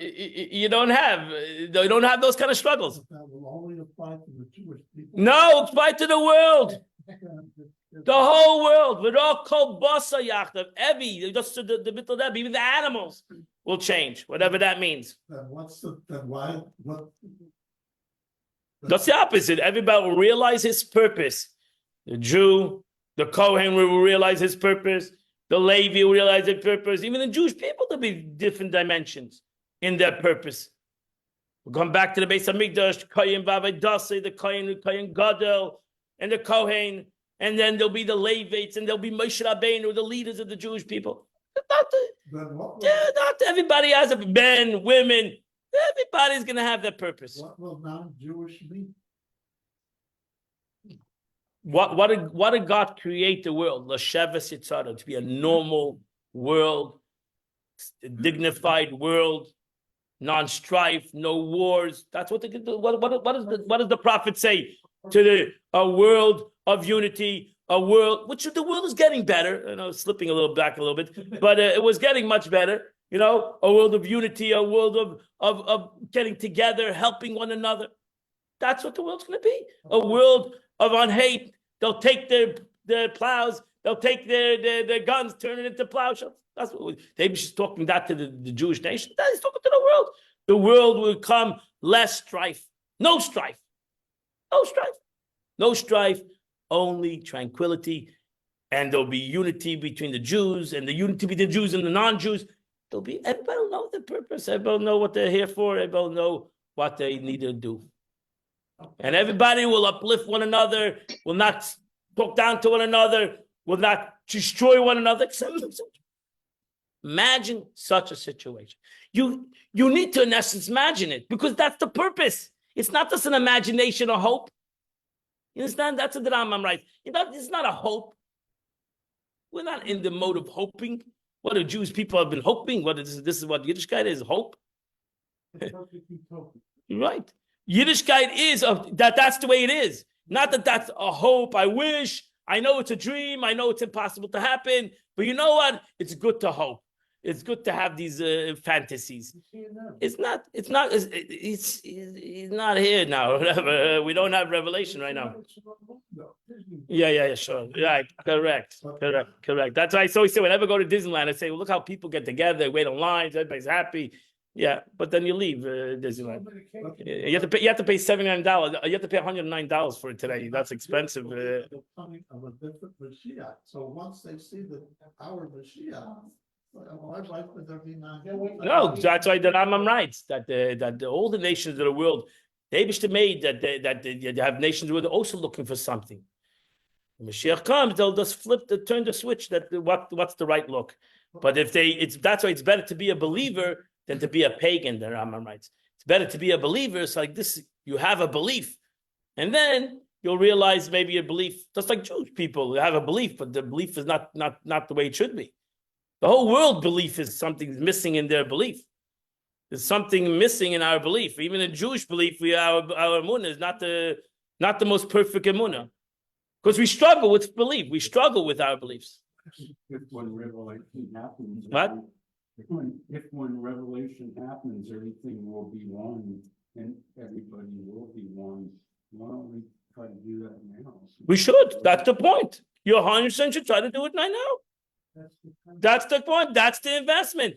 have those kind of struggles. That will only apply to the Jewish people. No, apply to the world. The whole world, with all kol basa yachdav, just the middle of even the animals will change, whatever that means. That's the opposite. Everybody will realize his purpose. The Jew, the Kohen will realize his purpose. The Levi will realize their purpose. Even the Jewish people, there'll be different dimensions in their purpose. We'll come back to the Beis Hamikdash, Kohen Vavadase, the Kohen Gadol, and the Kohen. And then there'll be the Levites, and there'll be Moshe Rabbeinu, the leaders of the Jewish people. Not everybody has men, women. Everybody's going to have their purpose. What will non-Jewish mean? What did God create the world? L'sheves yitzara, to be a normal world, a dignified world, non-strife, no wars. That's what what does the prophet say? To a world of unity, a world, which the world is getting better, slipping a little back a little bit, but it was getting much better, a world of unity, a world of getting together, helping one another. That's what the world's going to be, a world of unhate. They'll take their plows, they'll take their guns, turn it into plow shells. That's what she's talking that to the Jewish nation. That he's talking to the world. The world will come less strife, no strife, no strife, no strife, only tranquility, and there'll be unity between the Jews and the unity between the Jews and the non-Jews. Everybody will know the purpose. Everybody will know what they're here for. Everybody will know what they need to do. And everybody will uplift one another, will not talk down to one another, will not destroy one another. Imagine such a situation. You need to, in essence, imagine it, because that's the purpose. It's not just an imagination or hope. You understand? That's what the Rambam writes. It's not a hope. We're not in the mode of hoping. What do Jewish people have been hoping? This is what Yiddishkeit is, hope. Right. Yiddishkeit is that's the way it is. Not that that's a hope. I wish. I know it's a dream. I know it's impossible to happen. But you know what? It's good to hope. It's good to have these fantasies. It's not here now. We don't have revelation right now. Yeah, sure. Right, correct. That's why I always say, whenever I go to Disneyland, I say, well, look how people get together, they wait on lines, everybody's happy. Yeah, but then you leave Disneyland. You have to pay $79. You have to pay $109 for it today. That's expensive. Coming of a different Mashiach. So once they see our Mashiach, my wife would be not. No, that's why the Rambam writes that all the nations of the world, they made that they have nations who are also looking for something. When Mashiach comes, they'll just turn the switch. What's the right look? But that's why it's better to be a believer than to be a pagan. The Rambam writes it's better to be a believer. It's like this: you have a belief, and then you'll realize maybe your belief, just like Jewish people, have a belief, but the belief is not the way it should be. The whole world belief is something's missing in their belief. There's something missing in our belief. Even in Jewish belief, our emunah is not the most perfect emunah, because we struggle with belief. We struggle with our beliefs. If when revelation happens, What? If when revelation happens, everything will be one, and everybody will be one. Why don't we try to do that now? We should. That's the point. You 100% should try to do it right now. That's the point. That's the investment.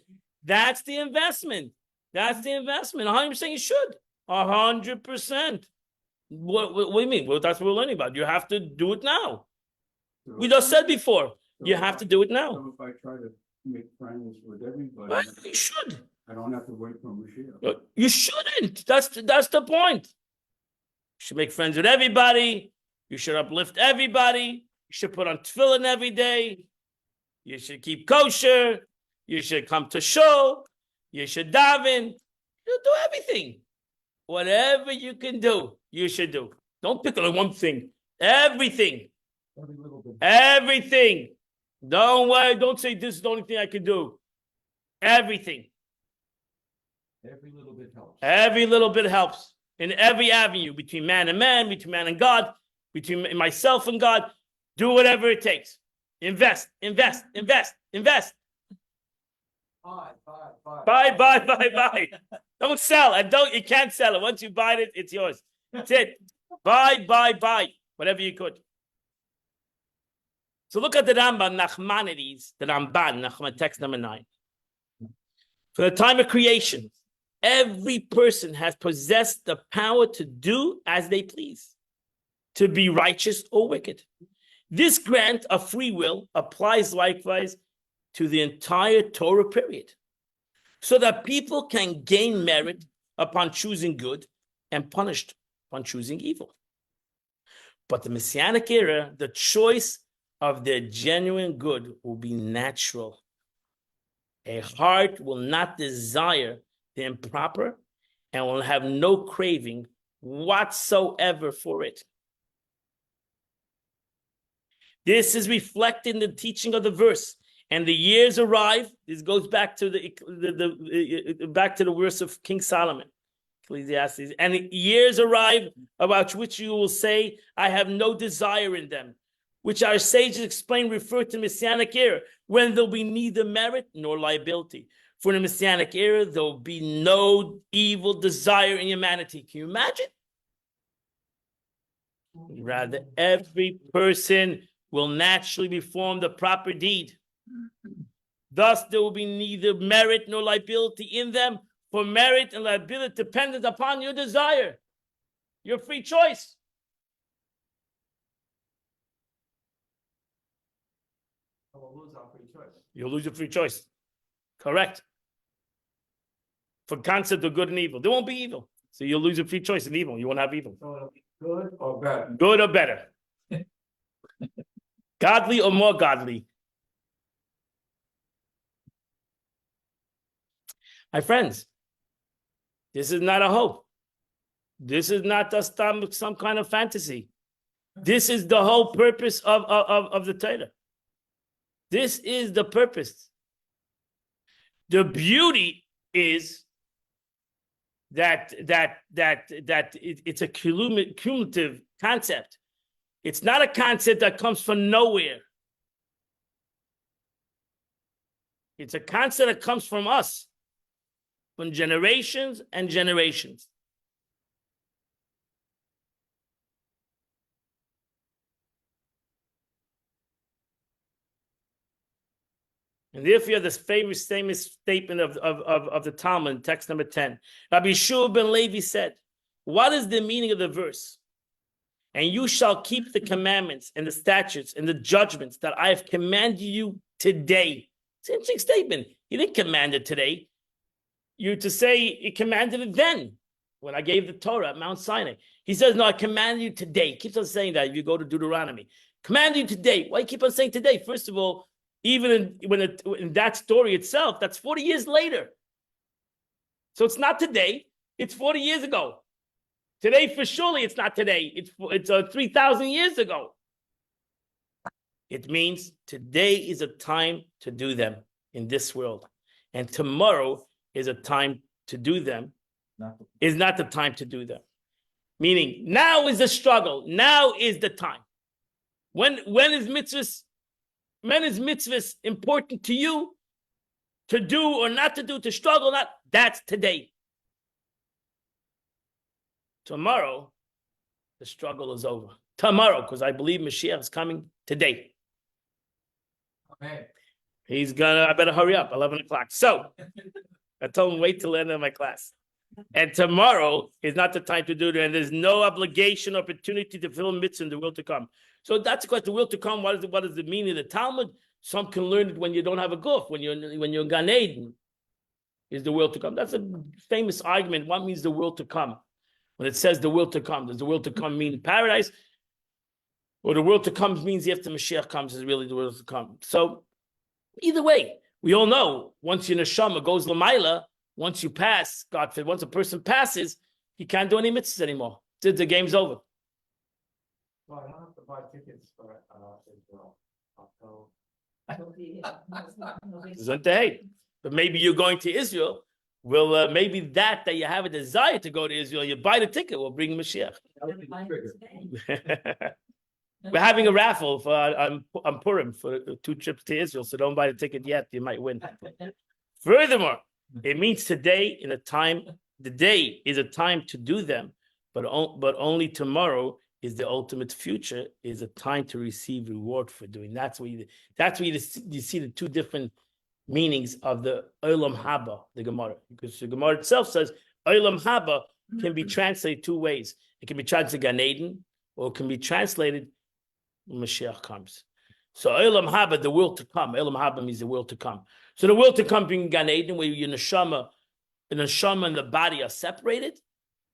100% you should. 100%. What do you mean? Well, that's what we're learning about. You have to do it now. We just said before, you have to do it now. So if I try to make friends with everybody, Well, you should. I don't have to wait for Mashiach. You shouldn't. That's the point. You should make friends with everybody. You should uplift everybody. You should put on tefillin every day. You should keep kosher. You should come to shul. You should daven. You do everything. Whatever you can do, you should do. Don't pick on one thing. Everything. Everything. Don't worry. Don't say this is the only thing I can do. Everything. Every little bit helps. Every little bit helps. In every avenue, between man and man, between man and God, between myself and God. Do whatever it takes. Invest. Buy. Don't sell. You can't sell it. Once you buy it, it's yours. That's it. Buy. Whatever you could. So look at the Ramban, Nachmanides, the Ramban, text number 9. For the time of creation, every person has possessed the power to do as they please, to be righteous or wicked. This grant of free will applies likewise to the entire Torah period, so that people can gain merit upon choosing good and punished upon choosing evil. But the Messianic era, the choice of their genuine good will be natural. A heart will not desire the improper and will have no craving whatsoever for it. This is reflected in the teaching of the verse. And the years arrive. This goes back to the verse of King Solomon, Ecclesiastes. And the years arrive about which you will say, I have no desire in them, which our sages explain refer to Messianic era, when there'll be neither merit nor liability. For in the Messianic era, there'll be no evil desire in humanity. Can you imagine? Rather, every person will naturally perform the proper deed. Thus, there will be neither merit nor liability in them, for merit and liability dependent upon your desire, your free choice. We'll lose our free choice. You'll lose your free choice. Correct. For concept of good and evil. There won't be evil. So you'll lose your free choice in evil. You won't have evil. So it'll be good or bad. Good or better. Godly or more godly. My friends, this is not a hope. This is not just some kind of fantasy. This is the whole purpose of the Torah. This is the purpose. The beauty is that it's a cumulative concept. It's not a concept that comes from nowhere. It's a concept that comes from us, from generations and generations. And therefore, you have this famous statement of the Talmud, text number 10. Rabbi Yeshua ben Levi said, what is the meaning of the verse? And you shall keep the commandments and the statutes and the judgments that I have commanded you today. It's an interesting statement. He didn't command it today. You're to say he commanded it then, when I gave the Torah at Mount Sinai. He says, no, I commanded you today. He keeps on saying that if you go to Deuteronomy. Commanded you today. Why keep on saying today? First of all, even in that story itself, that's 40 years later. So it's not today, it's 40 years ago. Today, for surely, it's not today. It's 3,000 years ago. It means today is a time to do them in this world. And tomorrow is a time to do them, is not the time to do them. Meaning, now is the struggle. Now is the time. When is mitzvahs important to you to do or not to do, to struggle, not? That's today. Tomorrow, the struggle is over. Tomorrow, because I believe Mashiach is coming today. Okay. I better hurry up, 11 o'clock. So, I told him, wait till the end of my class. And tomorrow is not the time to do it, and there's no obligation, opportunity to fulfill mitzvah in the world to come. So that's the question, the will to come, what is the meaning of the Talmud? Some can learn it when you don't have a guf, when you're in Gan Eden, is the will to come. That's a famous argument. What means the will to come? When it says the will to come, does the will to come mean paradise? Or the will to come means after Mashiach comes is really the will to come. So either way, we all know once your neshama goes l'mayla, once you pass, God forbid, once a person passes, he can't do any mitzvahs anymore. The game's over. Well, I don't have to buy tickets for Israel. But maybe you're going to Israel. Well, maybe that you have a desire to go to Israel, you buy the ticket, will bring Mashiach. We're having a raffle for on Purim for 2 trips to Israel, so don't buy the ticket yet. You might win. Furthermore, it means today the day is a time to do them, but only tomorrow is the ultimate future, is a time to receive reward for doing. That's where you see the two different meanings of the Olam Haba, the Gemara. Because the Gemara itself says Olam Haba can be translated 2 ways. It can be translated Gan Eden, or it can be translated when Mashiach comes. So Olam Haba, the will to come. Olam Haba means the will to come. So the will to come being Gan Eden, where your neshama and the body are separated.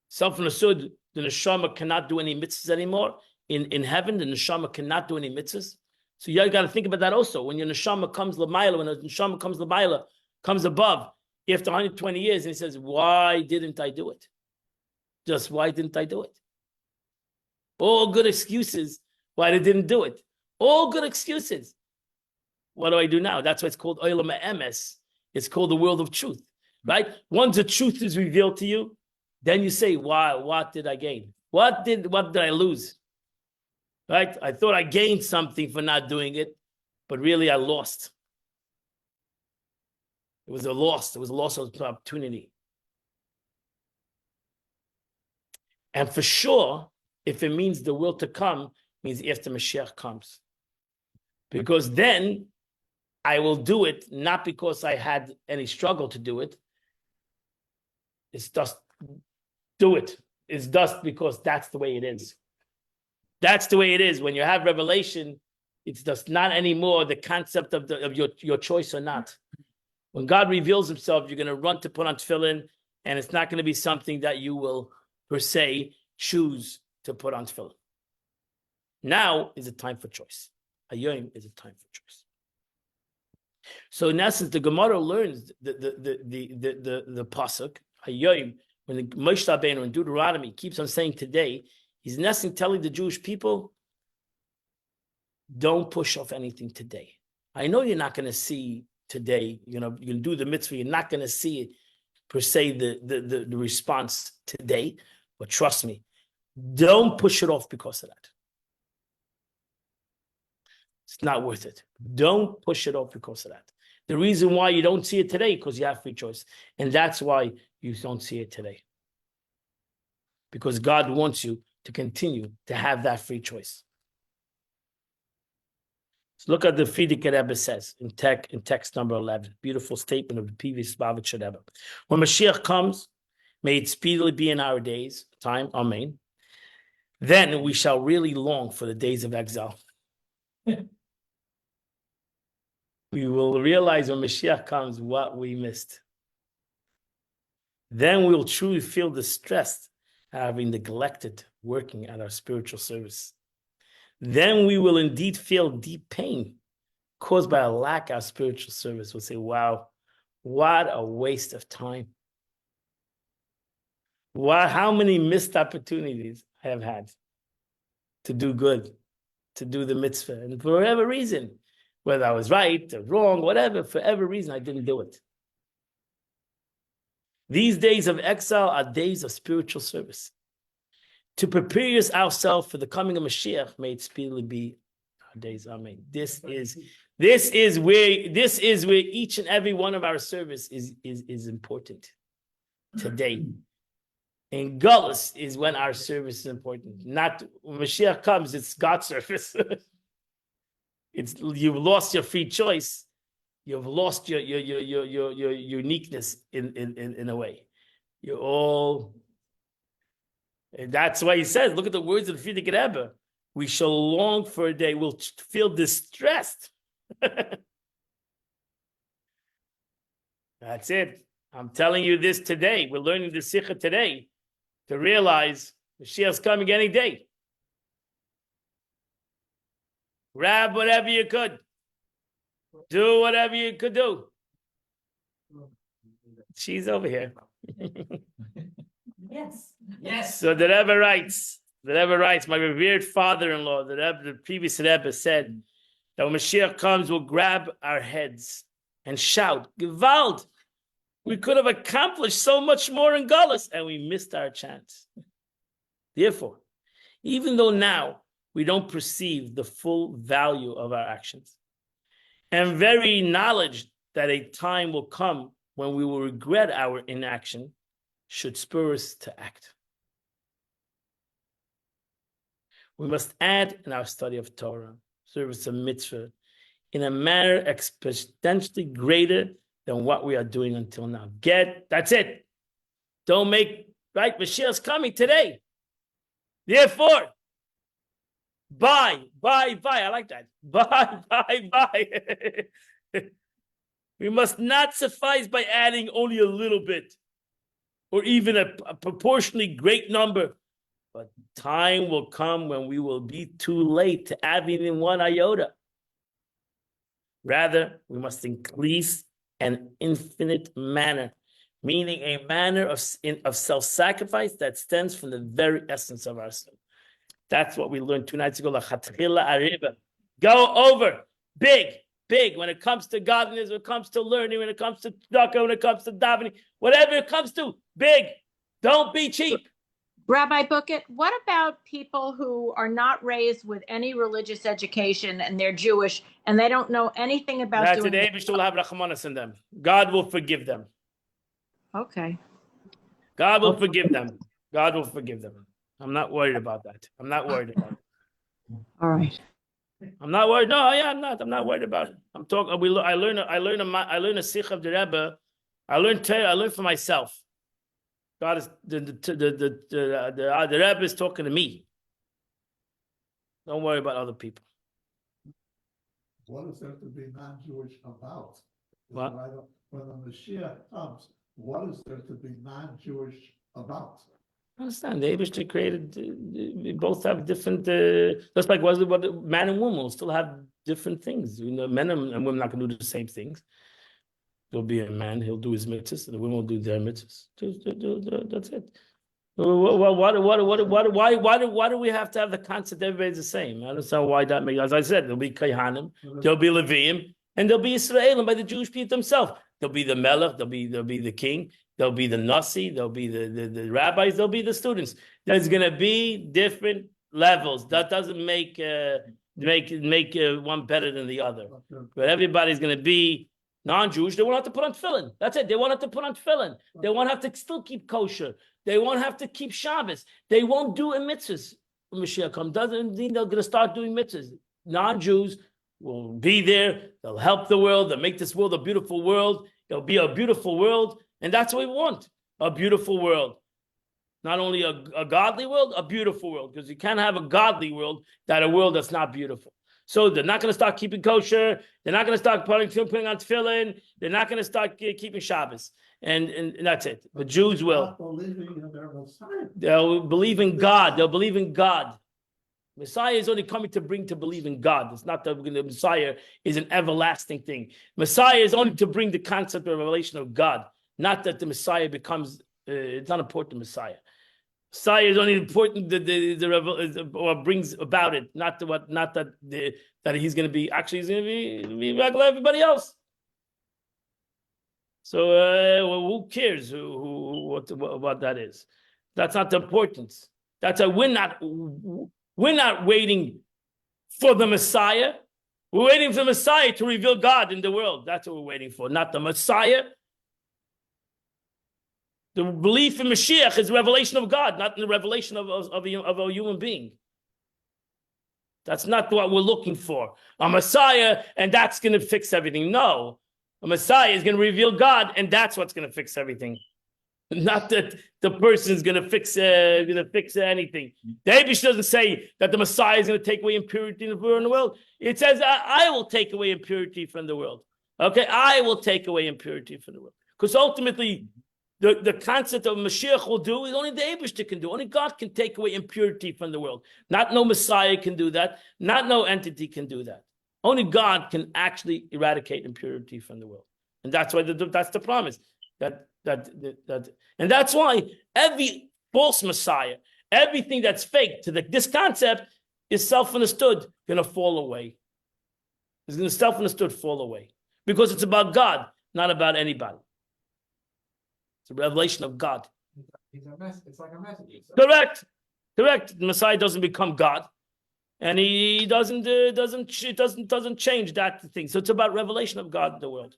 Self-understood, the neshama cannot do any mitzvahs anymore. In heaven, the neshama cannot do any mitzvahs. So you got to think about that also. When your neshama comes l'mayla, when the neshama comes l'mayla, comes above, after 120 years, and he says, why didn't I do it? Just why didn't I do it? All good excuses why they didn't do it. All good excuses. What do I do now? That's why it's called Olam Emes. It's called the world of truth, right? Once the truth is revealed to you, then you say, why? What did I gain? What did I lose? right? I thought I gained something for not doing it, but really I lost. It was a loss. It was a loss of opportunity. And for sure, if it means the will to come, means after Mashiach comes. Because then I will do it, not because I had any struggle to do it. It's just do it. It's just because that's the way it is. That's the way it is. When you have revelation, it's just not anymore the concept of your choice or not. When God reveals himself, you're going to run to put on tefillin, and it's not going to be something that you will, per se, choose to put on tefillin. Now is a time for choice. Hayom is a time for choice. So in essence, the Gemara learns the pasuk Hayom, when the Moshe Rabbeinu in Deuteronomy keeps on saying today, he's in essence telling the Jewish people, don't push off anything today. I know you're not going to see today, you can do the mitzvah, you're not going to see it per se the response today, but trust me, don't push it off because of that. It's not worth it. Don't push it off because of that. The reason why you don't see it today, because you have free choice. And that's why you don't see it today. Because God wants you to continue to have that free choice. So look at the Frierdiker Rebbe says in text number 11. Beautiful statement of the previous Lubavitcher Rebbe. When Mashiach comes, may it speedily be in our days, time, amen. Then we shall really long for the days of exile. We will realize when Mashiach comes what we missed. Then we will truly feel distressed having neglected working at our spiritual service. Then we will indeed feel deep pain caused by a lack of spiritual service. We'll say, wow, what a waste of time. How many missed opportunities I have had to do good, to do the mitzvah. And for whatever reason, whether I was right or wrong, whatever, for every reason, I didn't do it. These days of exile are days of spiritual service. To prepare ourselves for the coming of Mashiach, may it speedily be our days. Amen. This is where each and every one of our service is important today. And Gullus is when our service is important. Not when Mashiach comes, it's God's service. You've lost your free choice. You've lost your uniqueness in a way. You're all. And that's why he says, look at the words of the Frierdiker Rebbe. We shall long for a day. We'll feel distressed. That's it. I'm telling you this today. We're learning the Sikha today to realize Mashiach's coming any day. Grab whatever you could. Do whatever you could do. She's over here. Yes. So the Rebbe writes, my revered father-in-law, the previous Rebbe said that when Mashiach comes, we'll grab our heads and shout, Gewalt! We could have accomplished so much more in Gullus, and we missed our chance. Therefore, even though now we don't perceive the full value of our actions, and very knowledge that a time will come when we will regret our inaction, should spur us to act. We must add in our study of Torah, service of mitzvah, in a manner exponentially greater than what we are doing until now. That's it. Don't make, right? Mashiach's coming today. Therefore, buy. I like that. Buy. We must not suffice by adding only a little bit, or even a proportionally great number. But time will come when we will be too late to add even one iota. Rather, we must increase an infinite manner, meaning a manner of self-sacrifice that stems from the very essence of ourselves. That's what we learned 2 nights ago. Go over big. When it comes to godliness, when it comes to learning, when it comes to tzedakah, when it comes to davening, whatever it comes to, big. Don't be cheap. Rabbi Bookett, what about people who are not raised with any religious education and they're Jewish and they don't know anything about That's doing it. it? Eibush will have rachmanas in them. God will forgive them. Okay. God will forgive them. God will forgive them. I'm not worried about that. I'm not worried about it. All right. I'm not worried. No, yeah, I'm not. I'm not worried about it. I'm talking. I learn a sikh of the Rebbe. I learned Torah. I learned for myself. God is the Rebbe is talking to me. Don't worry about other people. What is there to be non-Jewish about? What? When the Mashiach comes, what is there to be non-Jewish about? I understand. The Eibush created. We both have different. Just like what man and woman will still have different things. You know, men and women are not going to do the same things. There'll be a man. He'll do his mitzvahs, and the women will do their mitzvahs. That's it. Why do we have to have the concept everybody's the same? I don't understand why that makes. As I said, there'll be Kayhanim, there'll be Leviim, and there'll be Israelim by the Jewish people themselves. There'll be the Melech, there'll be the king, there'll be the Nasi, there'll be the rabbis, there'll be the students. There's going to be different levels. That doesn't make one better than the other. But everybody's going to be non-Jewish. They won't have to put on tefillin. That's it. They won't have to put on tefillin. They won't have to still keep kosher. They won't have to keep Shabbos. They won't do a mitzvahs. When Mashiach comes, doesn't mean they're going to start doing mitzvahs. Non-Jews will be there. They'll help the world. They'll make this world a beautiful world. It'll be a beautiful world. And that's what we want. A beautiful world. Not only a godly world, a beautiful world. Because you can't have a godly world that a world that's not beautiful. So they're not going to start keeping kosher. They're not going to start putting on tefillin. They're not going to start keeping Shabbos. And that's it. The Jews will. They'll believe in God. They'll believe in God. Messiah is only coming to believe in God. It's not that the Messiah is an everlasting thing. Messiah is only to bring the concept of revelation of God. Not that the Messiah becomes, it's not important, the Messiah. Messiah is only important or brings about it, not that he's going to be, actually he's going to be like everybody else. So who cares what that is? That's not the importance. That's why we're not waiting for the Messiah. We're waiting for the Messiah to reveal God in the world. That's what we're waiting for, not the Messiah. The belief in Mashiach is revelation of God, not the revelation of a human being. That's not what we're looking for. A Messiah, and that's going to fix everything. No. A Messiah is going to reveal God, and that's what's going to fix everything. Not that the person is going to fix anything. The Eibush doesn't say that the Messiah is going to take away impurity in the world. It says, I will take away impurity from the world. Okay, I will take away impurity from the world. Because ultimately, the concept of Mashiach will do is only the Eibush can do. Only God can take away impurity from the world. Not no Messiah can do that. Not no entity can do that. Only God can actually eradicate impurity from the world, and that's why that's the promise. And that's why every false Messiah, everything that's fake to this concept is self-understood, going to fall away. It's going to self-understood fall away because it's about God, not about anybody. It's a revelation of God. It's like a message. Correct. The Messiah doesn't become God. And he doesn't change that thing. So it's about revelation of God in the world.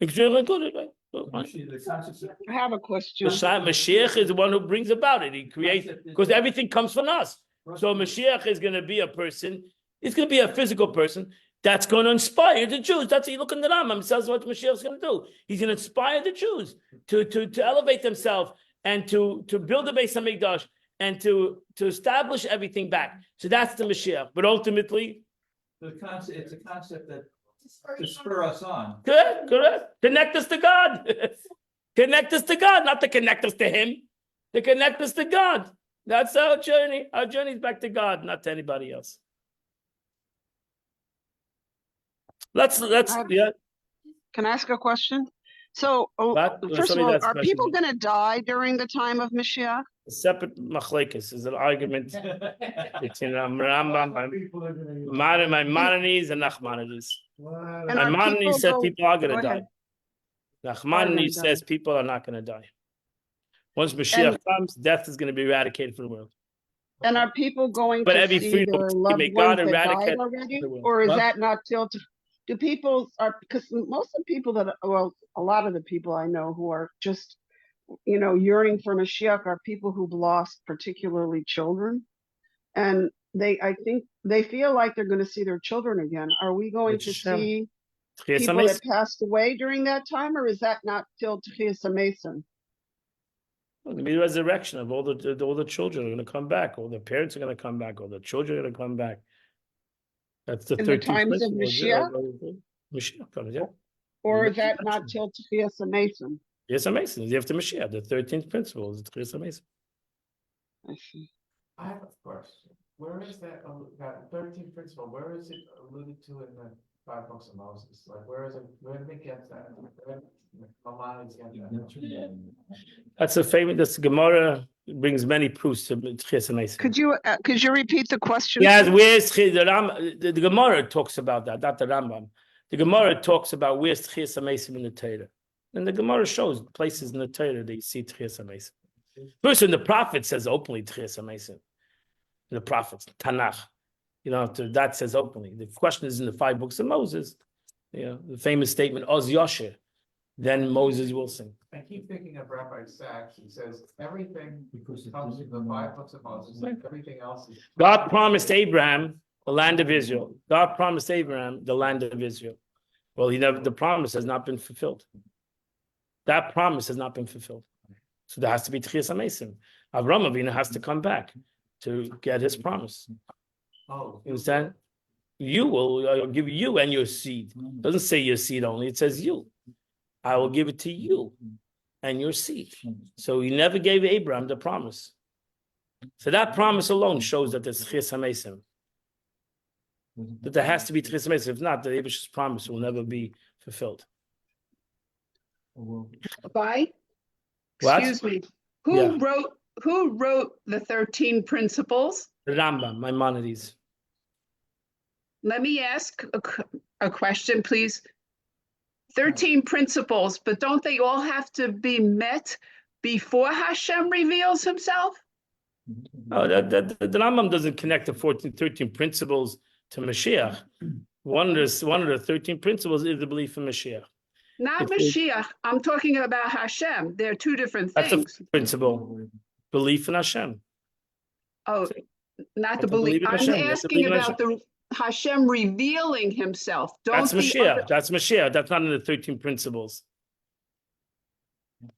Extremely good, right? I have a question. Mashiach is the one who brings about it. He creates, because everything comes from us. So Mashiach is going to be a person. It's going to be a physical person that's going to inspire the Jews. That's what you look in the Rambam. It says what Mashiach is going to do. He's going to inspire the Jews to elevate themselves and to build the Beis Hamikdash. And to establish everything back. So that's the Mashiach. But ultimately, it's a concept that to spur us on. Correct. Connect us to God. Connect us to God, not to connect us to Him. To connect us to God. That's our journey. Our journey is back to God, not to anybody else. Let's yeah. Can I ask a question? So, first of all, are people going to die during the time of Mashiach? A separate machlekes is an argument between Rambam, Maimonides, and Nachmanides. Maimonides said people are going to die. Nachmanides says people are not going to die. Once Mashiach comes, death is going to be eradicated from the world. And are people going But to every see freedom their will loved may God ones that died eradicate already? the world. Or is What? that not till, do people are, because most of the people that, well, a lot of the people I know who are just, yearning for Mashiach are people who've lost particularly children. And I think they feel like they're going to see their children again. Are we going to Hashem. see Tchias people that HaMesim. passed away during that time, or is that not till Tchias HaMesim? There'll be a resurrection of all the children are going to come back, all the parents are going to come back, all the children are going to come back. That's the In the 13th times of principle. Mashiach? Mashiach comes, yeah. Or is that not till Tchias HaMesim? Tchias HaMesim is after Mashiach. The 13th principle is Tchias HaMesim. I see. I have a question. Where is that 13th principle? Where is it alluded to in the 5 books of Moses? Like, where is it? Where did it get that? Where did Malani's get that? That's a famous. That's Gemara brings many proofs to Tchias HaMesim. Could you repeat the question? Yes, please? where's the Gemara talks about that, not the Rambam. The Gemara talks about where's Tchias HaMesim in the Torah, and the Gemara shows places in the Torah that you see Tchias HaMesim. First, when the prophet says openly Tchias HaMesim, the prophets Tanakh, that says openly. The question is in the 5 books of Moses, the famous statement Oz Yosher, then Moses will sing. I keep thinking of Rabbi Sachs. He says everything comes from the 5 books of Moses. Everything else is. God promised Abraham the land of Israel. God promised Abraham the land of Israel. Well, the promise has not been fulfilled. That promise has not been fulfilled. So there has to be Tchias HaMesim. Avraham Avinu has to come back to get his promise. Oh, You understand? I'll give you and your seed. It doesn't say your seed only, it says you. I will give it to you and your seed. So he never gave Abraham the promise. So that promise alone shows that there's Tchias HaMesim. That there has to be Tchias HaMesim. If not, the Abraham's promise will never be fulfilled. By, What? excuse me, Yeah. who wrote the 13 principles? The Rambam, Maimonides. Let me ask a question, please. 13 principles, but don't they all have to be met before Hashem reveals himself? Oh, the Rambam doesn't connect the 13 principles to Mashiach. One of the 13 principles is the belief in Mashiach. Not Mashiach, I'm talking about Hashem. They're 2 different That's a things. principle. Belief in Hashem. Oh, not the to believe belief. in I'm Hashem. You have to asking believe in about the Hashem revealing himself. That's Don't the Mashiach. other- That's Mashiach. That's not in the 13 principles.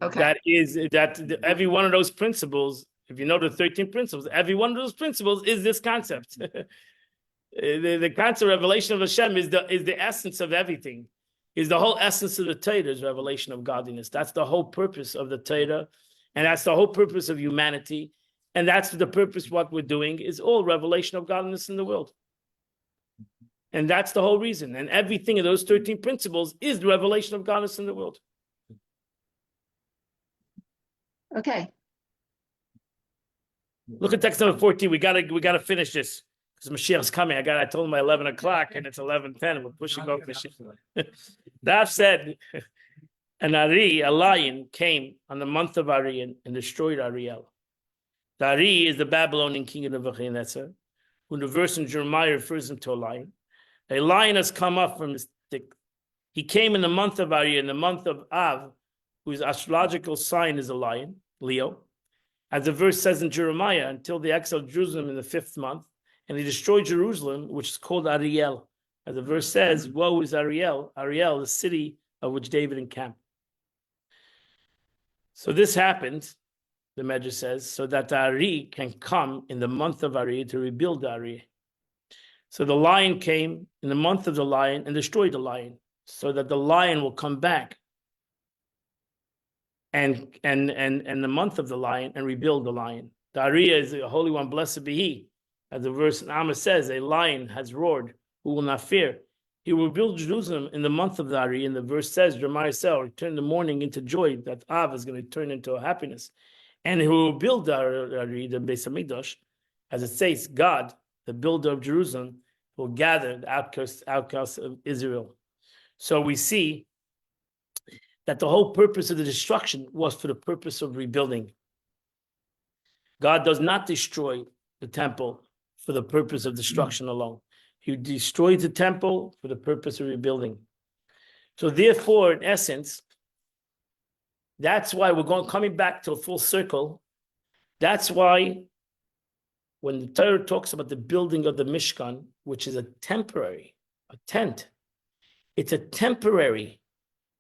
Okay, That every one of those principles, if you know the 13 principles, every one of those principles is this concept. The concept of revelation of Hashem is the essence of everything. Is the whole essence of the Torah is revelation of godliness. That's the whole purpose of the Torah, and that's the whole purpose of humanity. And that's the purpose. What we're doing is all revelation of godliness in the world. And that's the whole reason. And everything of those 13 principles is the revelation of godliness in the world. okay. Look at text number 14. We gotta finish this because Mashiach's coming. I told him by 11 o'clock, and it's 11:10. We're pushing off Mashiach. That said, a lion came on the month of Ari and destroyed Ariel. The Ari is the Babylonian king of Nebuchadnezzar, who in the verse in Jeremiah refers him to a lion. A lion has come up from his thick. He came in the month of Ari, in the month of Av, whose astrological sign is a lion, Leo. As the verse says in Jeremiah, until they exiled Jerusalem in the 5th month, and he destroyed Jerusalem, which is called Ariel. As the verse says, woe is Ariel, Ariel, the city of which David encamped. So this happened, the Medrash says, so that the Ari can come in the month of Ari to rebuild the Ari. So the lion came in the month of the lion and destroyed the lion, so that the lion will come back and the month of the lion and rebuild the lion. The Ari is the Holy One, blessed be He. As the verse in Amos says, a lion has roared, who will not fear. He will build Jerusalem in the month of the Ari, and the verse says, Jeremiah said, return the mourning into joy, that Av is going to turn into a happiness. And he will build the Ari, the Beis Hamikdash, as it says, God, the builder of Jerusalem, will gather the outcasts of Israel. So we see that the whole purpose of the destruction was for the purpose of rebuilding. God does not destroy the temple for the purpose of destruction alone. He destroys the temple for the purpose of rebuilding. So therefore, in essence, that's why we're coming back to a full circle. That's why when the Torah talks about the building of the Mishkan, which is a tent, it's a temporary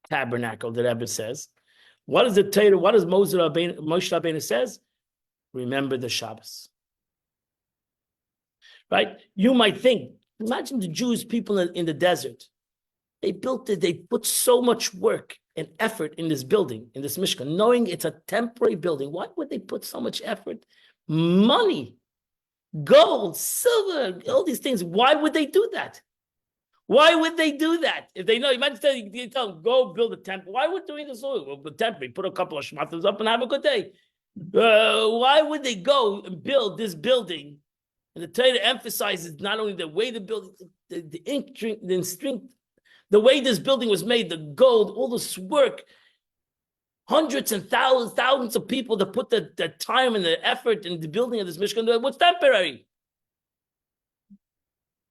tabernacle, the Rebbe says. What is the Torah? What does Moshe Rabbeinu says? Remember the Shabbos. Right? You might think, imagine the Jewish people in the desert. They built it, they put so much work and effort in this building, in this Mishkan, knowing it's a temporary building. Why would they put so much effort? Money, gold, silver, all these things. Why would they do that? Why would they do that? If they know, imagine you tell them, go build a temple. Why would doing this? Well, the temple, put a couple of shmatas up and have a good day. Why would they go and build this building? And the Torah emphasizes not only the way the building, the strength, the way this building was made, the gold, all this work, hundreds and thousands of people that put the time and the effort in the building of this Mishkan was temporary.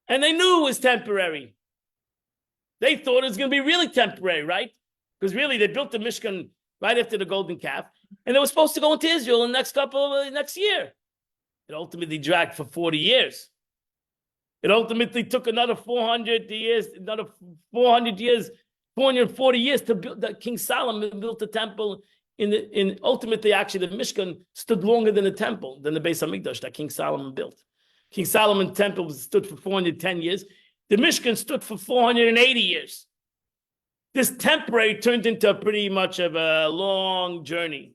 And they knew it was temporary. They thought it was going to be really temporary, right? Because really, they built the Mishkan right after the golden calf, and they were supposed to go into Israel in the next year. It ultimately dragged for 40 years. It ultimately took another 440 years to build. That King Solomon built the temple. Ultimately, actually, the Mishkan stood longer than the temple, than the Beis Hamikdash that King Solomon built. King Solomon's temple stood for 410 years. The Mishkan stood for 480 years. This temporary turned into pretty much of a long journey.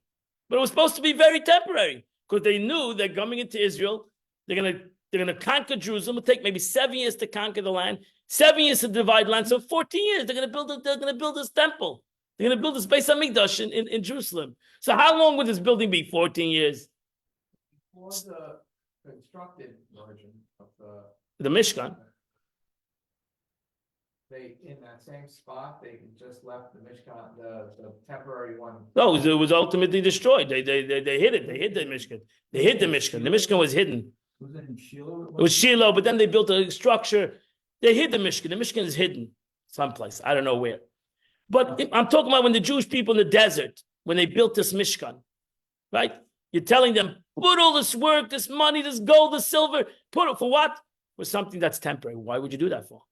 But it was supposed to be very temporary because they knew they're coming into Israel. They're gonna conquer Jerusalem. It'll take maybe 7 years to conquer the land, 7 years to divide land. So 14 years, they're gonna build this temple. They're gonna build this Beis Hamikdash in Jerusalem. So how long would this building be? 14 years. Before the constructed version of The Mishkan. They, in that same spot, they just left the Mishkan, the temporary one. No, it was ultimately destroyed. They hid it. They hid the Mishkan. They hid the Mishkan. The Mishkan was hidden. Was it in Shiloh? It was Shiloh, but then they built a structure. They hid the Mishkan. The Mishkan is hidden someplace. I don't know where. But I'm talking about when the Jewish people in the desert, when they built this Mishkan, right? You're telling them, put all this work, this money, this gold, this silver, put it for what? For something that's temporary. Why would you do that for?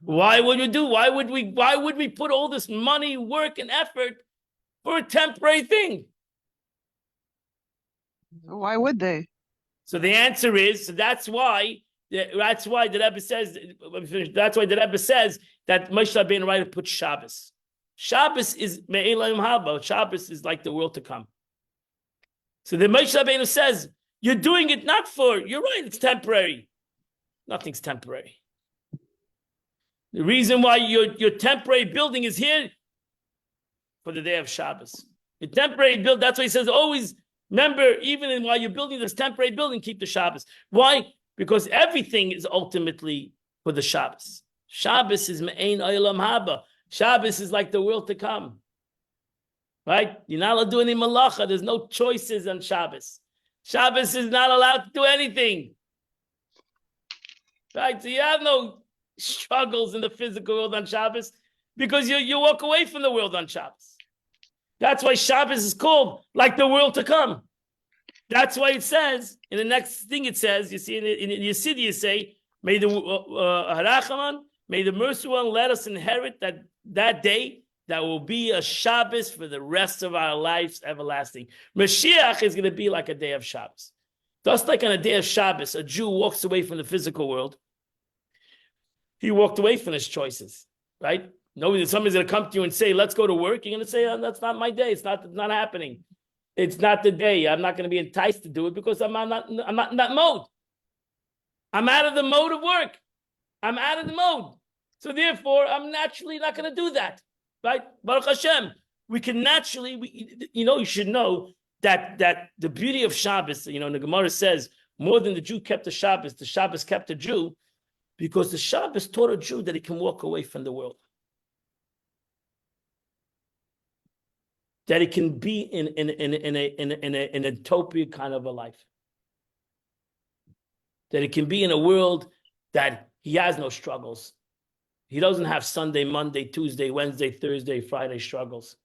Why would we put all this money, work, and effort for a temporary thing? Why would they? So the answer is, that's why the Rebbe says, that's why the Rebbe says that Moshe Rabbeinu right to put Shabbos. Shabbos is me'elayim haba. Shabbos is like the world to come. So the Moshe Rabbeinu says, you're doing it not for, you're right, it's temporary. Nothing's temporary. The reason why your temporary building is here for the day of Shabbos. The temporary build, that's why he says, always remember, even while you're building this temporary building, keep the Shabbos. Why? Because everything is ultimately for the Shabbos. Shabbos is me'ein olam haba. Shabbos is like the world to come. Right? You're not allowed to do any malacha. There's no choices on Shabbos. Shabbos is not allowed to do anything. Right? So you have no struggles in the physical world on Shabbos because you walk away from the world on Shabbos. That's why Shabbos is called like the world to come. That's why it says, in the next thing it says, you see in Yesod you say, may the Harachaman, may the merciful one let us inherit that day that will be a Shabbos for the rest of our lives everlasting. Mashiach is going to be like a day of Shabbos. Just like on a day of Shabbos, a Jew walks away from the physical world. He walked away from his choices, right? Somebody's going to come to you and say, let's go to work. You're going to say, oh, that's not my day. It's not happening. It's not the day. I'm not going to be enticed to do it because I'm not in that mode. I'm out of the mode of work. I'm out of the mode. So therefore, I'm naturally not going to do that, right? Baruch Hashem, we can naturally, you should know that the beauty of Shabbos, the Gemara says, more than the Jew kept the Shabbos kept the Jew, because the Shabbos taught a Jew that he can walk away from the world. that it can be in a utopia kind of a life. That it can be in a world that he has no struggles. He doesn't have Sunday, Monday, Tuesday, Wednesday, Thursday, Friday struggles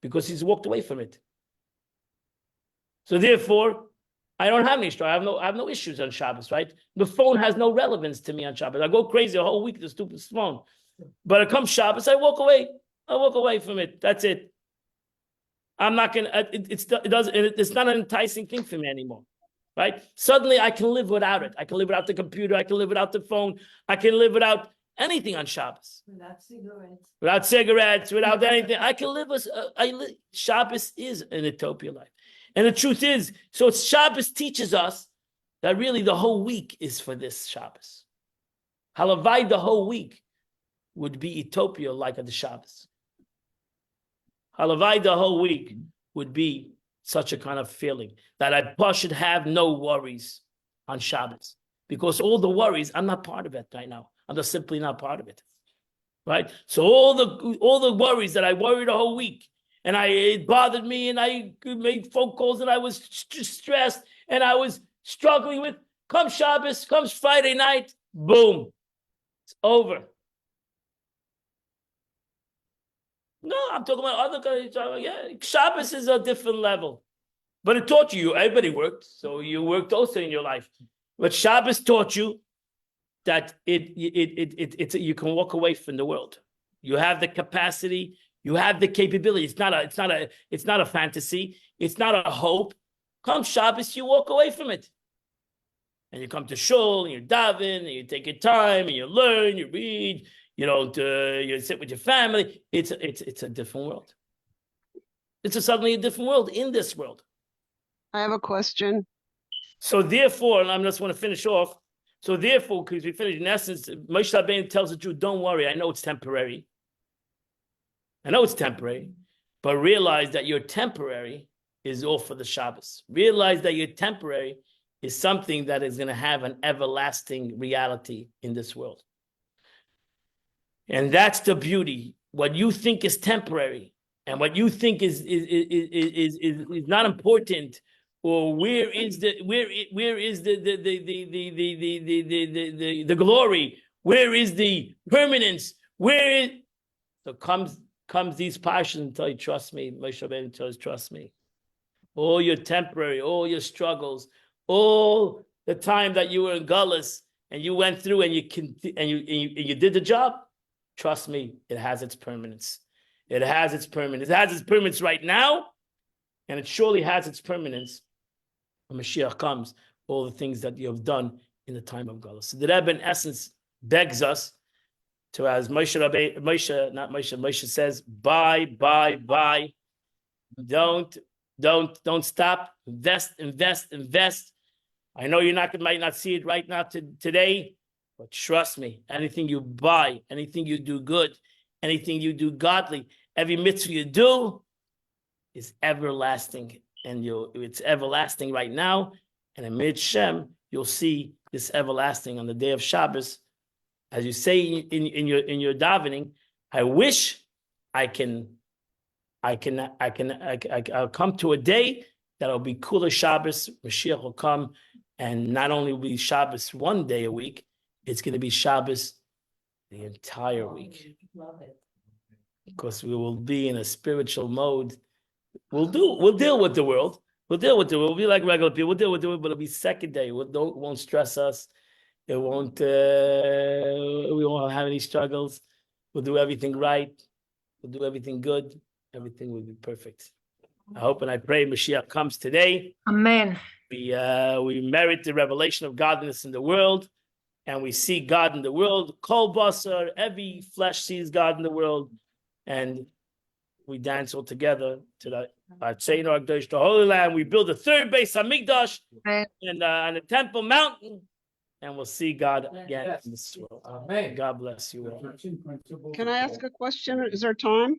because he's walked away from it. So therefore, I don't have any struggles. I have no issues on Shabbos, right? The phone has no relevance to me on Shabbos. I go crazy a whole week, the stupid phone. But it comes Shabbos, I walk away. I walk away from it. That's it. I'm not going to, it's not an enticing thing for me anymore. Right? Suddenly I can live without it. I can live without the computer. I can live without the phone. I can live without anything on Shabbos. Without cigarettes, without anything. I can live Shabbos is an utopia life. And the truth is, so Shabbos teaches us that really the whole week is for this Shabbos. Halavai, the whole week would be utopia like at the Shabbos. Halavai, the whole week would be such a kind of feeling that I should have no worries on Shabbos, because all the worries, I'm not part of it right now. I'm just simply not part of it, right? So all the worries that I worried the whole week, and it bothered me, and I made phone calls, and I was stressed, and I was struggling with. Comes Shabbos, comes Friday night, boom, it's over. No, I'm talking about other guys. Yeah, Shabbos is a different level. But it taught you, everybody worked, so you worked also in your life. But Shabbos taught you that you can walk away from the world. You have the capacity, you have the capability. It's not a fantasy, it's not a hope. Come Shabbos, you walk away from it. And you come to shul, and you daven, and you take your time, and you learn, you read, you sit with your family. It's a different world. It's suddenly a different world in this world. I have a question. So therefore, and I just want to finish off. So therefore, because we finished, in essence, Moshe Rabbeinu tells the Jew, don't worry, I know it's temporary. I know it's temporary, but realize that your temporary is all for the Shabbos. Realize that your temporary is something that is going to have an everlasting reality in this world. And that's the beauty. What you think is temporary and what you think is not important, or where is the glory? Where is the permanence? So comes these passions and tell you, trust me. Moshe Rabbeinu tells, trust me. All your temporary, all your struggles, all the time that you were in Gullus and you went through and you did the job. Trust me, it has its permanence. It has its permanence. It has its permanence right now, and it surely has its permanence when Mashiach comes, all the things that you have done in the time of Gullus. So the Rebbe, in essence, begs us to, as Moshe says, buy. Don't stop. Invest. I know might not see it right now today, but trust me, anything you buy, anything you do good, anything you do godly, every mitzvah you do is everlasting. And it's everlasting right now. And in Mid Shem, you'll see this everlasting on the day of Shabbos. As you say in your davening, I wish I'll come to a day that'll be Kula Shabbos. Mashiach will come, and not only will be Shabbos one day a week, it's going to be Shabbos the entire week. Because we will be in a spiritual mode. We'll deal with the world. We'll be like regular people. We'll deal with the world, but it'll be second day. It won't stress us. It won't. We won't have any struggles. We'll do everything right. We'll do everything good. Everything will be perfect. I hope and I pray Mashiach comes today. Amen. We merit the revelation of godliness in the world, and we see God in the world. Kol basar, every flesh sees God in the world, and we dance all together to the the Holy Land. We build a third base, Hamikdash, and on the Temple Mountain, and we'll see God again in this world. Amen. God bless you all. Can I ask a question? Is there time?